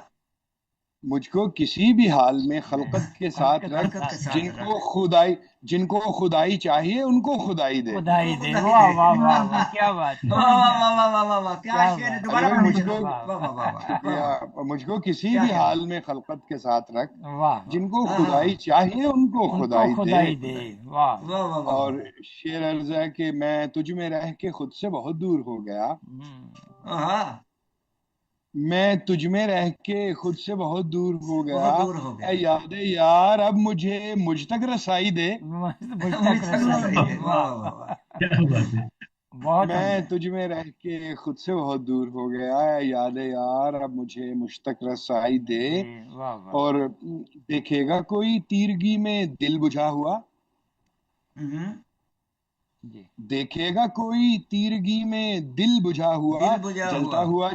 D: मुझको किसी भी हाल में खलकत के साथ
A: खलकत के
D: रख,
C: खलकत के
A: साथ
C: साथ रख,
D: जिनको खुदाई चाहिए उनको खुदाई दे।
A: खुदाई
C: उनको
A: दे।
C: खुदाई
A: वाह
C: दे।
A: वाह वाह
G: वाह
A: वाह, क्या बात है,
C: वाह वाह
A: क्या
C: वाह
A: बात,
C: वाह वाह वाह, क्या
A: क्या
C: शेर है,
A: बात,
D: अरे
C: दोबारा
D: भाई
C: पढ़ना
D: मुझको,
C: जरा,
A: वाह
C: वाह वाह वाह वाह
D: शुक्रिया,
C: वाह,
D: मुझको किसी
C: क्या
D: भी
C: कहने।
D: हाल में खलकत के साथ रख,
A: वाह वाह,
D: जिनको
C: हाँ हाँ
D: खुदाई
C: हाँ,
D: चाहिए उनको
A: उनको
D: खुदाई दे।
A: खुदाई दे।
C: खुदाई,
A: वाह
C: वाह वाह वाह
D: और
C: वाह,
D: शेर अर्ज है कि मैं तुझ में रह के खुद से बहुत दूर हो गया,
C: हाँ हाँ,
D: मैं तुझ में रह के खुद से बहुत दूर हो गया,
C: बहुत दूर हो
D: ऐ
C: गया,
D: यादे यार अब मुझे मुझ तक रसाई दे।
A: मुझ
C: मुझे
A: तक
C: तक
A: रसाई
C: रसाई
A: दे।
C: दे, वाह
A: वाह
C: वाह वाह
A: वाह,
C: वाह,
I: क्या बात है।
A: बहुत
D: मैं
A: उम्दा।
D: तुझ में रह के खुद से बहुत दूर हो गया, ऐ यादे यार अब मुझे मुझ तक रसाई दे।
A: दे, वाह वाह,
D: और देखेगा कोई तीरगी में दिल बुझा हुआ,
C: हम्म,
A: जी
D: देखेगा कोई तीरगी में दिल बुझा हुआ,
C: दिल बुझा हुआ,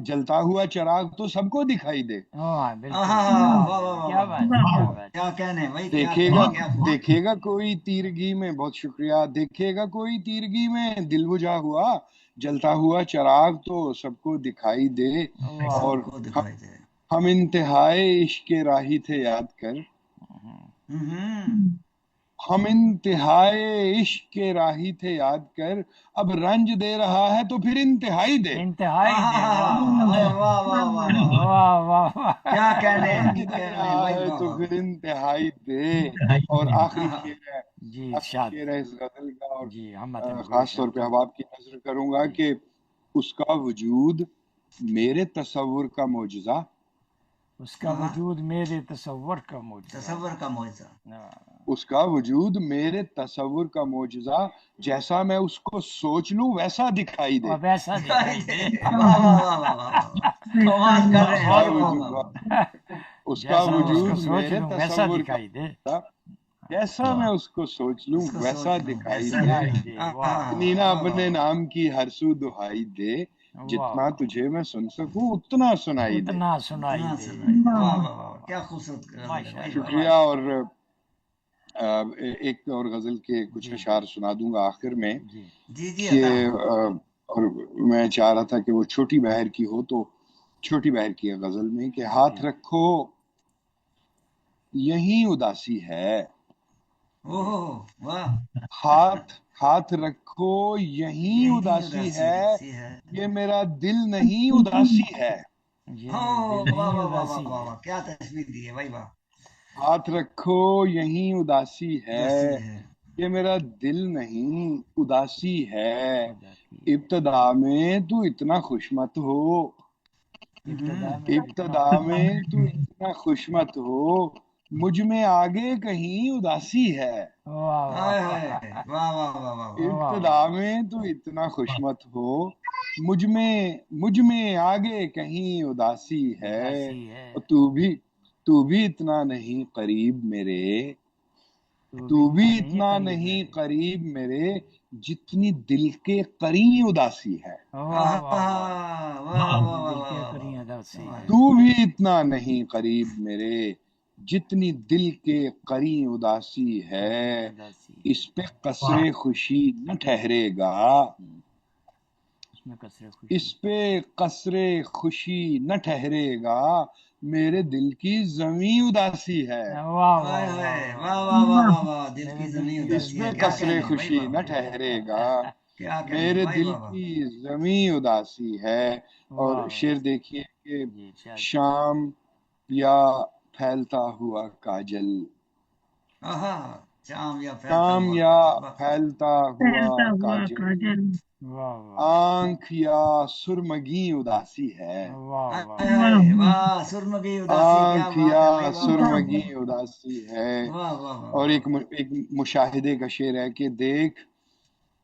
D: जलता हुआ चिराग तो सबको दिखाई दे।
A: हाँ
C: हाँ
A: बिल्कुल।
C: हाँ हाँ,
A: वाह
C: वाह
A: वाह,
C: वाह वाह
A: क्या
C: वाह
A: बात
C: वाह,
A: है,
G: वाह
A: क्या
G: वाह
A: बात
C: क्या कहने भाई, क्या
D: देखेगा
C: कहने, क्या खूब,
D: देखेगा कोई तीरगी में, बहुत शुक्रिया, देखेगा कोई तीरगी में दिल बुझा हुआ, जलता हुआ चिराग तो सबको दिखाई दे।
A: है। वाह
D: और
C: सबको दिखाई दे।
D: हम इंतहाए इश्क के राही थे याद कर,
C: हम्म,
D: हम इंतहाए इश्क के राही थे याद कर, अब रंज दे रहा है तो फिर इंतहाई दे।
A: इंतहाई दे। वाह
C: अरे
A: वाह
C: वाह वाह वाह वाह वाह,
A: वाह वाह वाह,
C: क्या कहने,
D: रंज
C: क्या
D: दे
C: कहने
D: रहा
C: भाई,
D: है
C: वाह
D: तो
C: वाह
D: फिर
C: वाह,
D: इंतहाई दे। और
C: हाँ
D: आखिरी
C: हाँ,
D: शेर है,
A: जी
D: आखिरी
A: इरशाद।
D: शेर है इस गजल का। और
A: जी हम मतन
D: खास तौर
A: गुलशन
D: पे
A: की।
D: अहबाब की नजर करूंगा
A: जी
D: कि उसका वजूद मेरे तसव्वुर का मोजज़ा,
A: उसका
C: हाँ,
A: वजूद मेरे तसव्वुर का मोजज़ा।
C: तसव्वुर का मौजज़ा,
D: उसका वजूद मेरे तसव्वुर का मोजज़ा, जैसा मैं उसको सोच लूं वैसा दिखाई दे।
A: और वैसा
C: दिखाई
A: दिखाई
C: दे,
A: दे।
C: वाह वाह वाह वाह वाह वाह, कमाल कर रहे हैं
D: उसका
C: भाई, वाह
D: वजूद
C: वाह वाह,
D: उसका
A: जैसा मैं उसको
D: वजूद
A: सोच
D: मेरे
A: लूं वैसा
D: तसव्वुर का
A: दिखाई दे।
D: मोजज़ा, जैसा मैं उसको सोच लूं
C: उसको
D: वैसा
C: सोच लूं
D: दिखाई
C: वैसा
D: दे।
A: दिखाई
C: दिखाई,
A: दे।
C: हाँ
A: वाह
C: हाँ
D: इतनी
C: हाँ,
D: ना
C: वाह वाह
D: अपने
C: वाह,
D: नाम की हरसू दुहाई दे,
A: वाह
D: जितना
A: वाह,
D: तुझे मैं सुन सकूं उतना सुनाई दे।
A: उतना सुनाई
C: इतना
A: दे।
C: सुनाई दे, वाह
A: वाह
C: वाह वाह,
A: वाह,
C: क्या खूबसूरत गजल है
A: माशा
C: भाई,
A: अल्लाह,
C: वाह,
D: शुक्रिया।
A: माशा।
D: और एक और गजल के कुछ
A: जी
D: अशार सुना दूंगा आखिर में
A: जी
C: जी जी
D: कि
C: अता,
D: और मैं चाह रहा था कि वो छोटी बहर की हो, तो छोटी बहर की है गजल में कि हाथ
A: जी
D: रखो यही उदासी है,
C: ओहो वाह,
D: हाथ हाथ रखो यही
C: यही
D: उदासी
C: उदासी
D: है,
C: सी है,
D: ये मेरा दिल नहीं उदासी है।
A: ये
C: हो
A: मेरा दिल
C: वाह
A: नहीं
C: वाह वाह वाह
A: उदासी
C: वाह
A: है।
C: वाह, क्या तस्वीर दी है भाई, वाह,
D: हाथ रखो यही उदासी है,
C: उदासी है,
D: ये मेरा दिल नहीं उदासी है।
A: उदासी है।
D: इब्तदा में तू इतना खुश मत हो,
A: इब्तदा
C: हम्म,
A: में तू इतना
D: इब्तदा
A: खुश मत
D: में तू इतना खुश मत हो, مجھ میں آگے کہیں اداسی ہے.
A: واہ واہ
C: ہائے
A: واہ
C: ہائے واہ واہ واہ واہ واہ
A: واہ
D: ابتدا میں تو اتنا خوشمت ہو، مجھ میں آگے کہیں اداسی ہے،
A: اداسی ہے
D: اور تو بھی اتنا نہیں قریب میرے،
A: تو
D: تو
A: بھی
D: بھی
A: اتنا
D: اتنا
A: نہیں
D: نہیں
A: قریب
D: قریب میرے جتنی دل کے قریب اداسی ہے.
A: میرے واہ واہ واہ
C: واہ واہ
A: جتنی
C: واہ
A: دل کے
C: واہ
A: قریب
C: واہ
A: اداسی ہے
D: تو بھی اتنا نہیں قریب میرے جتنی دل کے قریب اداسی ہے،
A: اداسی
D: اس پہ قصر خوشی نہ ٹھہرے گا،
A: اس میں کثر خوشی
D: اس پہ قصر خوشی نہ ٹھہرے گا، میرے دل کی زمیں اداسی ہے.
A: واہ
C: ہائے
A: واہ
C: ہائے
A: واہ
C: واہ
A: واہ
C: واہ واہ واہ واہ دل
A: میرے
C: کی
A: دل
C: زمین
A: کی
D: اس
C: اداسی
D: پہ
C: ہے. کیا
D: قصر
C: کہنے ہیں بھائی
D: خوشی
C: واہ
D: نہ ٹھہرے گا،
C: کیا کہنے ہیں
D: میرے
C: بھائی
D: دل
C: واہ واہ
D: کی زمیں اداسی ہے. اور
A: واہ
D: شعر دیکھیے کہ
A: جی ارشاد
D: شام یا پھیلتا ہوا کاجل،
C: آہا شام یا پھیلتا
D: شام
C: ہوا
D: یا
C: کاجل واہ
D: پھیلتا
G: پھیلتا
D: ہوا
G: ہوا
D: کاجل،
G: کاجل،
A: واہ واہ
D: آنکھ یا سرمگی اداسی ہے،
A: واہ
C: ہائے
A: واہ
C: ہائے واہ سرمگی اداسی کیا
D: آنکھ
C: بات
D: یا
C: ہے بھائی واہ واہ
D: سرمگی اداسی ہے.
C: واہ واہ واہ
D: اور
C: واہ
D: ایک مشاہدے کا شعر ہے کہ دیکھ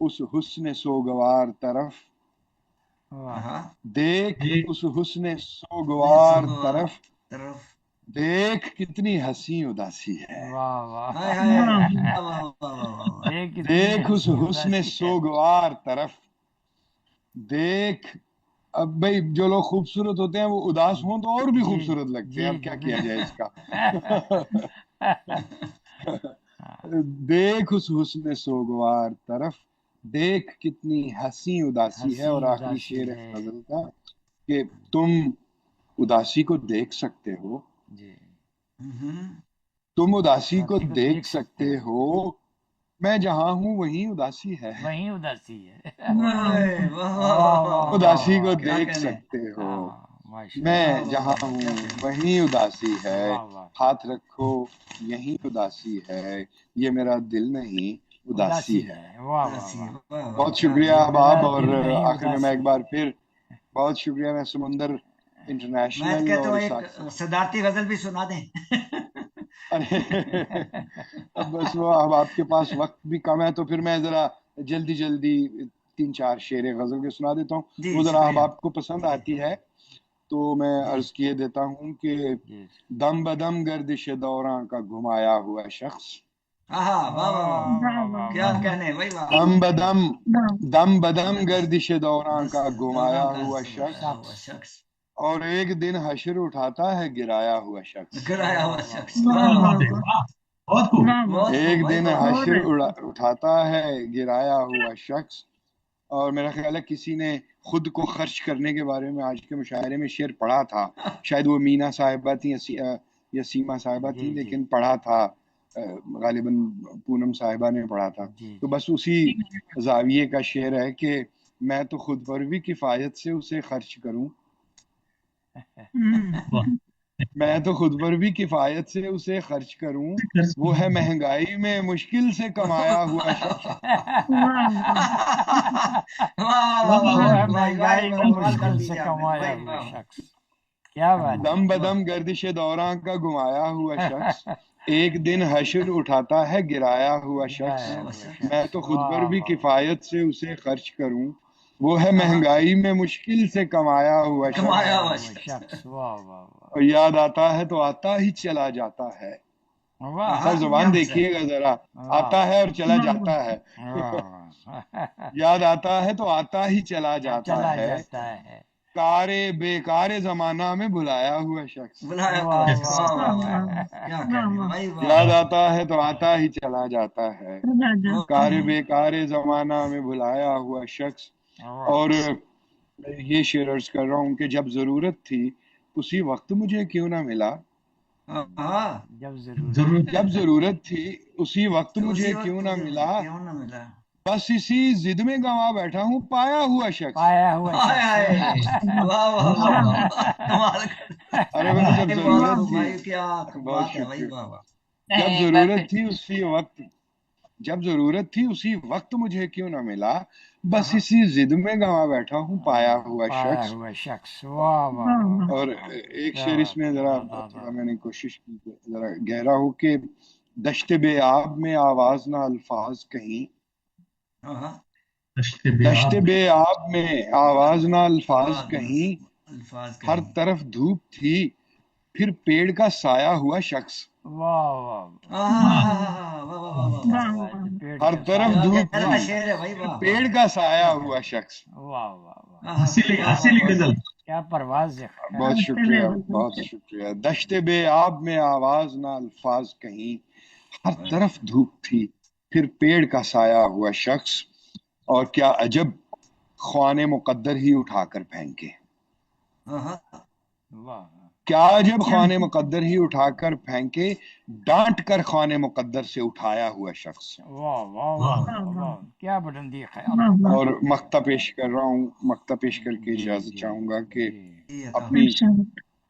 D: اس حسن سوگوار طرف،
A: واہ
C: آہا
D: دیکھ
I: یہ
D: اس حسن
C: نے
D: سوگوار
C: سوگوار
D: طرف،
C: طرف
D: دیکھ کتنی حسین اداسی ہے.
A: واہ واہ
C: ہائے ہائے واہ واہ واہ واہ واہ واہ
A: دیکھ کتنی
D: دیکھ اس
A: حسین
D: حسن
A: اداسی ہے
D: سوگوار طرف، دیکھ. اب بھائی جو لوگ خوبصورت ہوتے ہیں وہ اداس ہوں تو اور بھی
A: جی
D: خوبصورت لگتے ہیں،
A: جی
D: اب کیا
A: جی
D: کیا جائے اس کا.
A: بالکل
D: دیکھ اس حسن سوگوار طرف، دیکھ کتنی حسین اداسی ہے. اور
A: حسین
D: آخری
A: اداسی
D: شعر ہے
A: ہے
D: غزل کا کہ تم اداسی کو دیکھ سکتے ہو،
A: جی
D: تم اداسی کو
A: اداسی کو
D: دیکھ سکتے ہو، میں جہاں ہوں وہیں اداسی ہے.
A: وہیں اداسی ہے
C: ہائے واہ واہ
A: واہ
C: واہ
A: واہ
C: واہ
D: اداسی
A: واہ
D: کو
A: واہ
C: کیا
D: دیکھ
C: کہنے
D: سکتے ہو،
A: ماشاء
D: میں
C: واہ
A: اللہ
C: واہ
D: جہاں
C: واہ کیا
D: ہوں
C: کہنے
D: وہیں اداسی ہے،
A: واہ واہ
D: ہاتھ رکھو یہیں اداسی ہے، یہ میرا دل نہیں اداسی
A: اداسی
D: ہے.
A: ہے واہ واہ
C: اداسی
A: واہ
C: واہ واہ
D: بہت
C: کیا
D: شکریہ
A: یہ
C: کہنے
A: میرا
D: احباب. اور
A: دل نہیں
D: آخر میں ایک
A: اداسی
D: بار پھر بہت شکریہ. میں سمندر
C: میں تو
D: انٹرنیشنل
C: کہتا
D: اور
C: ہوں
D: اس
C: ایک صدارتی غزل بھی سنا دیں
D: اب بس وہ اب آپ کے پاس وقت بھی کم ہے تو پھر میں ذرا جلدی 3-4 شعر غزل کے سنا دیتا ہوں.
C: جی
D: وہ ذرا
C: شکریہ
D: احباب کو پسند آتی ہے تو میں
C: جی
D: عرض کیے دیتا ہوں کہ
A: جی
D: دم بدم گردش دوراں کا گھمایا ہوا شخص،
C: آہا واہ واہ واہ
A: واہ واہ واہ
C: کیا
A: واہ
C: کہنے بھائی واہ
D: دم بدم گردش دوراں
C: دس
D: کا گھمایا
C: دوران کا
D: ہوا
C: سمایا
D: شخص،
C: ہوا شخص
D: اور ایک دن حشر اٹھاتا ہے گرایا ہوا شخص.
C: گرایا
A: واہ
C: ہوا
A: واہ
C: شخص
A: واہ
C: واہ
I: کیا
C: واہ
I: بات ہے واہ بہت خوب
G: واہ واہ
C: بہت خوب
D: ایک
C: بھائی
D: دن
C: واہ واہ
D: حشر
G: بہت
D: اٹھاتا ہے گرایا ہوا شخص. اور میرا خیال ہے کسی نے خود کو خرچ کرنے کے بارے میں آج کے مشاعرے میں شعر پڑھا تھا، شاید وہ مینا صاحبہ تھیں یا سیما صاحبہ
A: جی
D: تھیں،
A: جی
D: لیکن پڑھا تھا غالباً پونم صاحبہ نے پڑھا تھا.
A: جی
D: تو
A: جی
D: بس اسی زاویے کا شعر ہے کہ میں تو خود پر بھی کفایت سے اسے خرچ کروں،
I: واہ
D: میں تو خود پر بھی کفایت سے اسے خرچ کروں، وہ ہے مہنگائی میں مشکل سے کمایا ہوا شخص.
G: واہ
C: واہ واہ
A: وہ
C: واہ
A: ہے
C: واہ بھائی
A: مہنگائی میں
C: کمال کر
A: مشکل
C: دی
A: سے
C: آپ نے تو
A: کمایا
C: بھائی
A: ہوا
C: واہ
A: شخص کیا بات
D: دم بدم گردش دوراں کا گھمایا ہوا شخص، ایک دن حشر اٹھاتا ہے گرایا ہوا شخص،
A: گرایا
C: واہ
A: ہوا
D: میں
A: شخص
D: تو خود پر
A: واہ
D: بھی
A: واہ
D: کفایت سے اسے خرچ کروں، وہ ہے مہنگائی میں مشکل سے کمایا ہوا شخص،
C: کمایا
A: کمایا
C: ہوا
A: ہوا
C: شخص
A: شخص واہ واہ
D: اور یاد آتا ہے تو آتا ہی چلا جاتا ہے.
A: واہ واہ
D: سر زبان دیکھیے گا ذرا،
A: واہ
D: آتا ہے اور چلا
G: واہ
D: جاتا ہے.
A: واہ
D: یاد آتا ہے تو آتا ہی چلا جاتا
A: چلا
D: ہے،
A: جاتا ہے
D: کارے بیکار زمانہ میں بھلایا ہوا شخص.
C: بلایا ہوا
A: واہ
C: شخص
A: واہ
C: واہ
A: واہ
C: واہ
G: واہ
C: واہ
A: واہ
C: کیا
G: واہ
C: کہنے
G: واہ
C: بھائی واہ
D: یاد آتا ہے تو آتا ہی چلا جاتا ہے،
G: چلا جاتا
D: کار
G: ہے
D: بیکار زمانہ میں بھلایا ہوا شخص. اور یہ شعر عرض کر رہا ہوں کہ جب ضرورت تھی اسی وقت مجھے کیوں نہ ملا،
C: ہاں
A: جب ضرورت
I: ضرور
D: جب ضرورت تھی اسی وقت
C: تو
D: مجھے
C: اسی
D: کیوں
C: وقت
D: نہ
C: مجھے
D: ملا،
C: کیوں نہ ملا
D: بس اسی ضد میں گنوا بیٹھا ہوں پایا ہوا شخص.
A: پایا ہوا
C: ہائے ہائے
A: شخص
C: واہ واہ واہ واہ کمال کر
D: ارے بھائی جب
C: بہت
D: ضرورت
C: خوب
D: تھی،
C: بھائی کیا
D: بہت
C: بات ہے بھائی
D: شکریہ،
C: واہ واہ
D: جب
B: نہیں
D: ضرورت تھی اسی وقت जब जरूरत थी उसी वक्त मुझे क्यों न मिला, बस इसी जिद में गंवा बैठा हूँ पाया हुआ
A: पाया
D: शख्स।
A: हुआ शख्स, वाह वाह वाह,
D: और एक
A: क्या
D: शेर
A: बात
D: इसमें
A: है,
D: जरा
A: वाह
D: थोड़ा
A: वाह,
D: मैंने कोशिश की कि जरा गहरा हो कि दश्त बे आब में आवाज ना अल्फाज कहीं,
C: हाँ,
I: दश्त
D: दश्त
I: बेआब
D: बे आब में आवाज ना अल्फाज
C: आवाज
D: कहीं,
C: अल्फाज
D: हर
C: कहीं।
D: तरफ धूप थी फिर पेड़ का साया हुआ शख्स।
A: वाह वाह वाह,
C: वाह वाह वाह वाह वाह,
A: वाह वाह, जो पेड़
D: हर
A: के
D: तरफ
A: साया,
D: धूप
C: क्या
D: थी
C: का शेर है भाई,
D: फिर
C: वाह
D: पेड़
C: वाह,
D: का साया
C: क्या
D: हुआ शख्स।
A: वाह वाह वाह,
C: हाँ,
I: हसीली
C: वाह वाह
I: हसीली
C: वाह,
I: गजल।
A: क्या परवाज़ है ख्याल।
D: बहुत शुक्रिया, बहुत शुक्रिया। दश्त बे आब में आवाज ना अल्फाज कहीं, हर तरफ धूप थी फिर पेड़ का साया हुआ शख्स। और क्या अजब ख्वाने मुकद्दर ही उठाकर फेंके,
C: हाँ,
A: वाह
D: क्या अजब ख्वाने मुकद्दर ही उठाकर फेंके, डांट कर ख्वाने मुकद्दर से उठाया हुआ शख्स।
A: वाह वाह वाह वाह वाह, क्या बुलंदी ख्याल।
D: और मक्ता पेश कर रहा हूँ, मक्ता पेश करके
A: जी
D: इजाजत
A: जी
D: चाहूंगा कि
A: जी,
C: ये अता
D: अपनी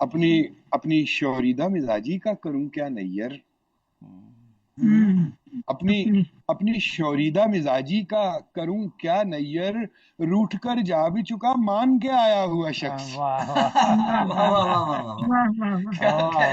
D: अपनी अपनी शोरीदा मिजाजी का करूं क्या नैयर, अपनी अपनी शोरीदा मिजाजी का करूं क्या नैयर, रूठ कर जा भी चुका मान के आया हुआ शख्स।
A: वाह वाह
C: वाह वाह वाह वाह वाह, क्या क्या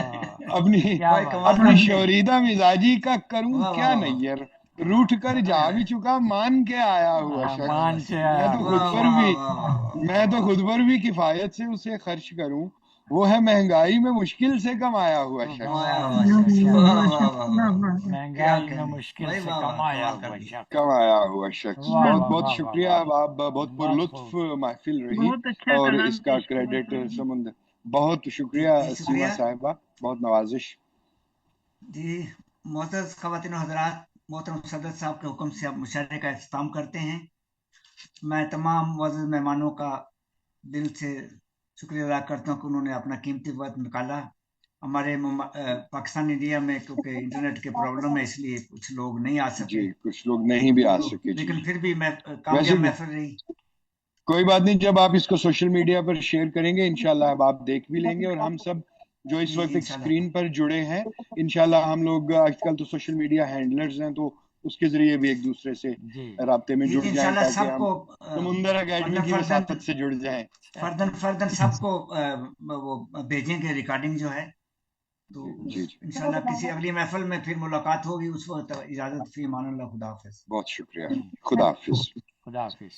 D: अपनी
A: क्या
C: भाई
A: बात,
C: कमाल
D: अपनी
C: बात है,
D: शोरीदा मिजाजी का करूं
C: वाह वाह
D: क्या
C: वाह वाह,
D: नैयर, रूठ कर जा
C: हाय
D: भी
C: हाय,
D: चुका मान के आया हुआ
A: हाँ,
D: शख्स।
A: मान
C: बस,
A: के आया
D: मैं तो
A: हुआ
D: खुद
C: वाह
D: पर
C: वाह
D: भी
C: वाह वाह वाह,
D: मैं तो खुद पर भी किफायत से उसे खर्च करूं, वो है महंगाई में मुश्किल से कमाया हुआ शख्स।
C: कमाया
A: वाह
C: हुआ
A: वाह,
C: शख्स,
A: क्या
C: वाह
A: बात,
C: वाह वाह वाह, क्या
A: महंगाई में
C: कहने
A: मुश्किल
C: भाई,
A: से
C: वाह वाह,
A: कमाया
C: कमाल कर
A: हुआ
C: दिया।
A: शख्स,
D: कमाया हुआ शख्स।
A: वाह
D: बहुत
A: वाह
D: बहुत
A: वाह वाह
D: शुक्रिया,
A: वाह,
D: आप बहुत
A: बहुत
D: पुरलुत्फ
A: खूब,
D: महफिल रही।
G: बहुत अच्छा
D: और
G: कलाम
D: इसका
G: पेश किया
D: क्रेडिट
G: आपने।
D: समुंदर, बहुत
C: जी
D: शुक्रिया
C: जी,
D: सीमा
C: शुक्रिया
D: साहिबा, बहुत नवाजिश।
C: जी। मोहतरम ख़वातीन हज़रात, मोहतरम सदर साहब के हुक्म से अब मुशायरे का इख्तिताम करते हैं। मैं तमाम मुअज़्ज़ज़ मेहमानों का दिल से शुक्रिया अदा करता हूँ कि उन्होंने अपना कीमती वक्त निकाला। हमारे पाकिस्तान इंडिया में क्योंकि इंटरनेट की प्रॉब्लम है, इसलिए कुछ लोग नहीं आ
D: जी
C: सके,
D: कुछ लोग नहीं भी आ
C: तो
D: सके जी।
C: लेकिन फिर भी मैं
D: वैसे
C: कामयाब महफिल रही।
D: कोई बात नहीं, जब आप इसको सोशल मीडिया पर शेयर करेंगे इंशाल्लाह अब आप देख भी लेंगे, और हम सब जो इस
C: जी
D: वक्त
C: जी,
D: एक
C: इंशाल्लाह
D: स्क्रीन पर जुड़े हैं, इंशाल्लाह हम लोग आजकल तो सोशल मीडिया हैंडलर्स हैं, तो उसके जरिए भी एक दूसरे से
A: जी
D: राब्ते में
C: जी
D: जुड़
C: जी,
D: जाएं
C: इंशाल्लाह
D: ताकि हम
C: सबको
D: समुंदर एकेडमी
C: फर्दन
D: की
C: फर्दन
D: वसातत से जुड़ जाएं।
C: फर्दन फर्दन सबको वो भेजेंगे रिकॉर्डिंग जो है, तो
D: जी जी,
C: इंशाल्लाह किसी अगली महफिल में फिर मुलाकात होगी। उस वक्त इजाजत, फी अमान अल्लाह, खुदा हाफिज।
D: बहुत शुक्रिया, खुदा हाफिज।
A: खुदा हाफिज।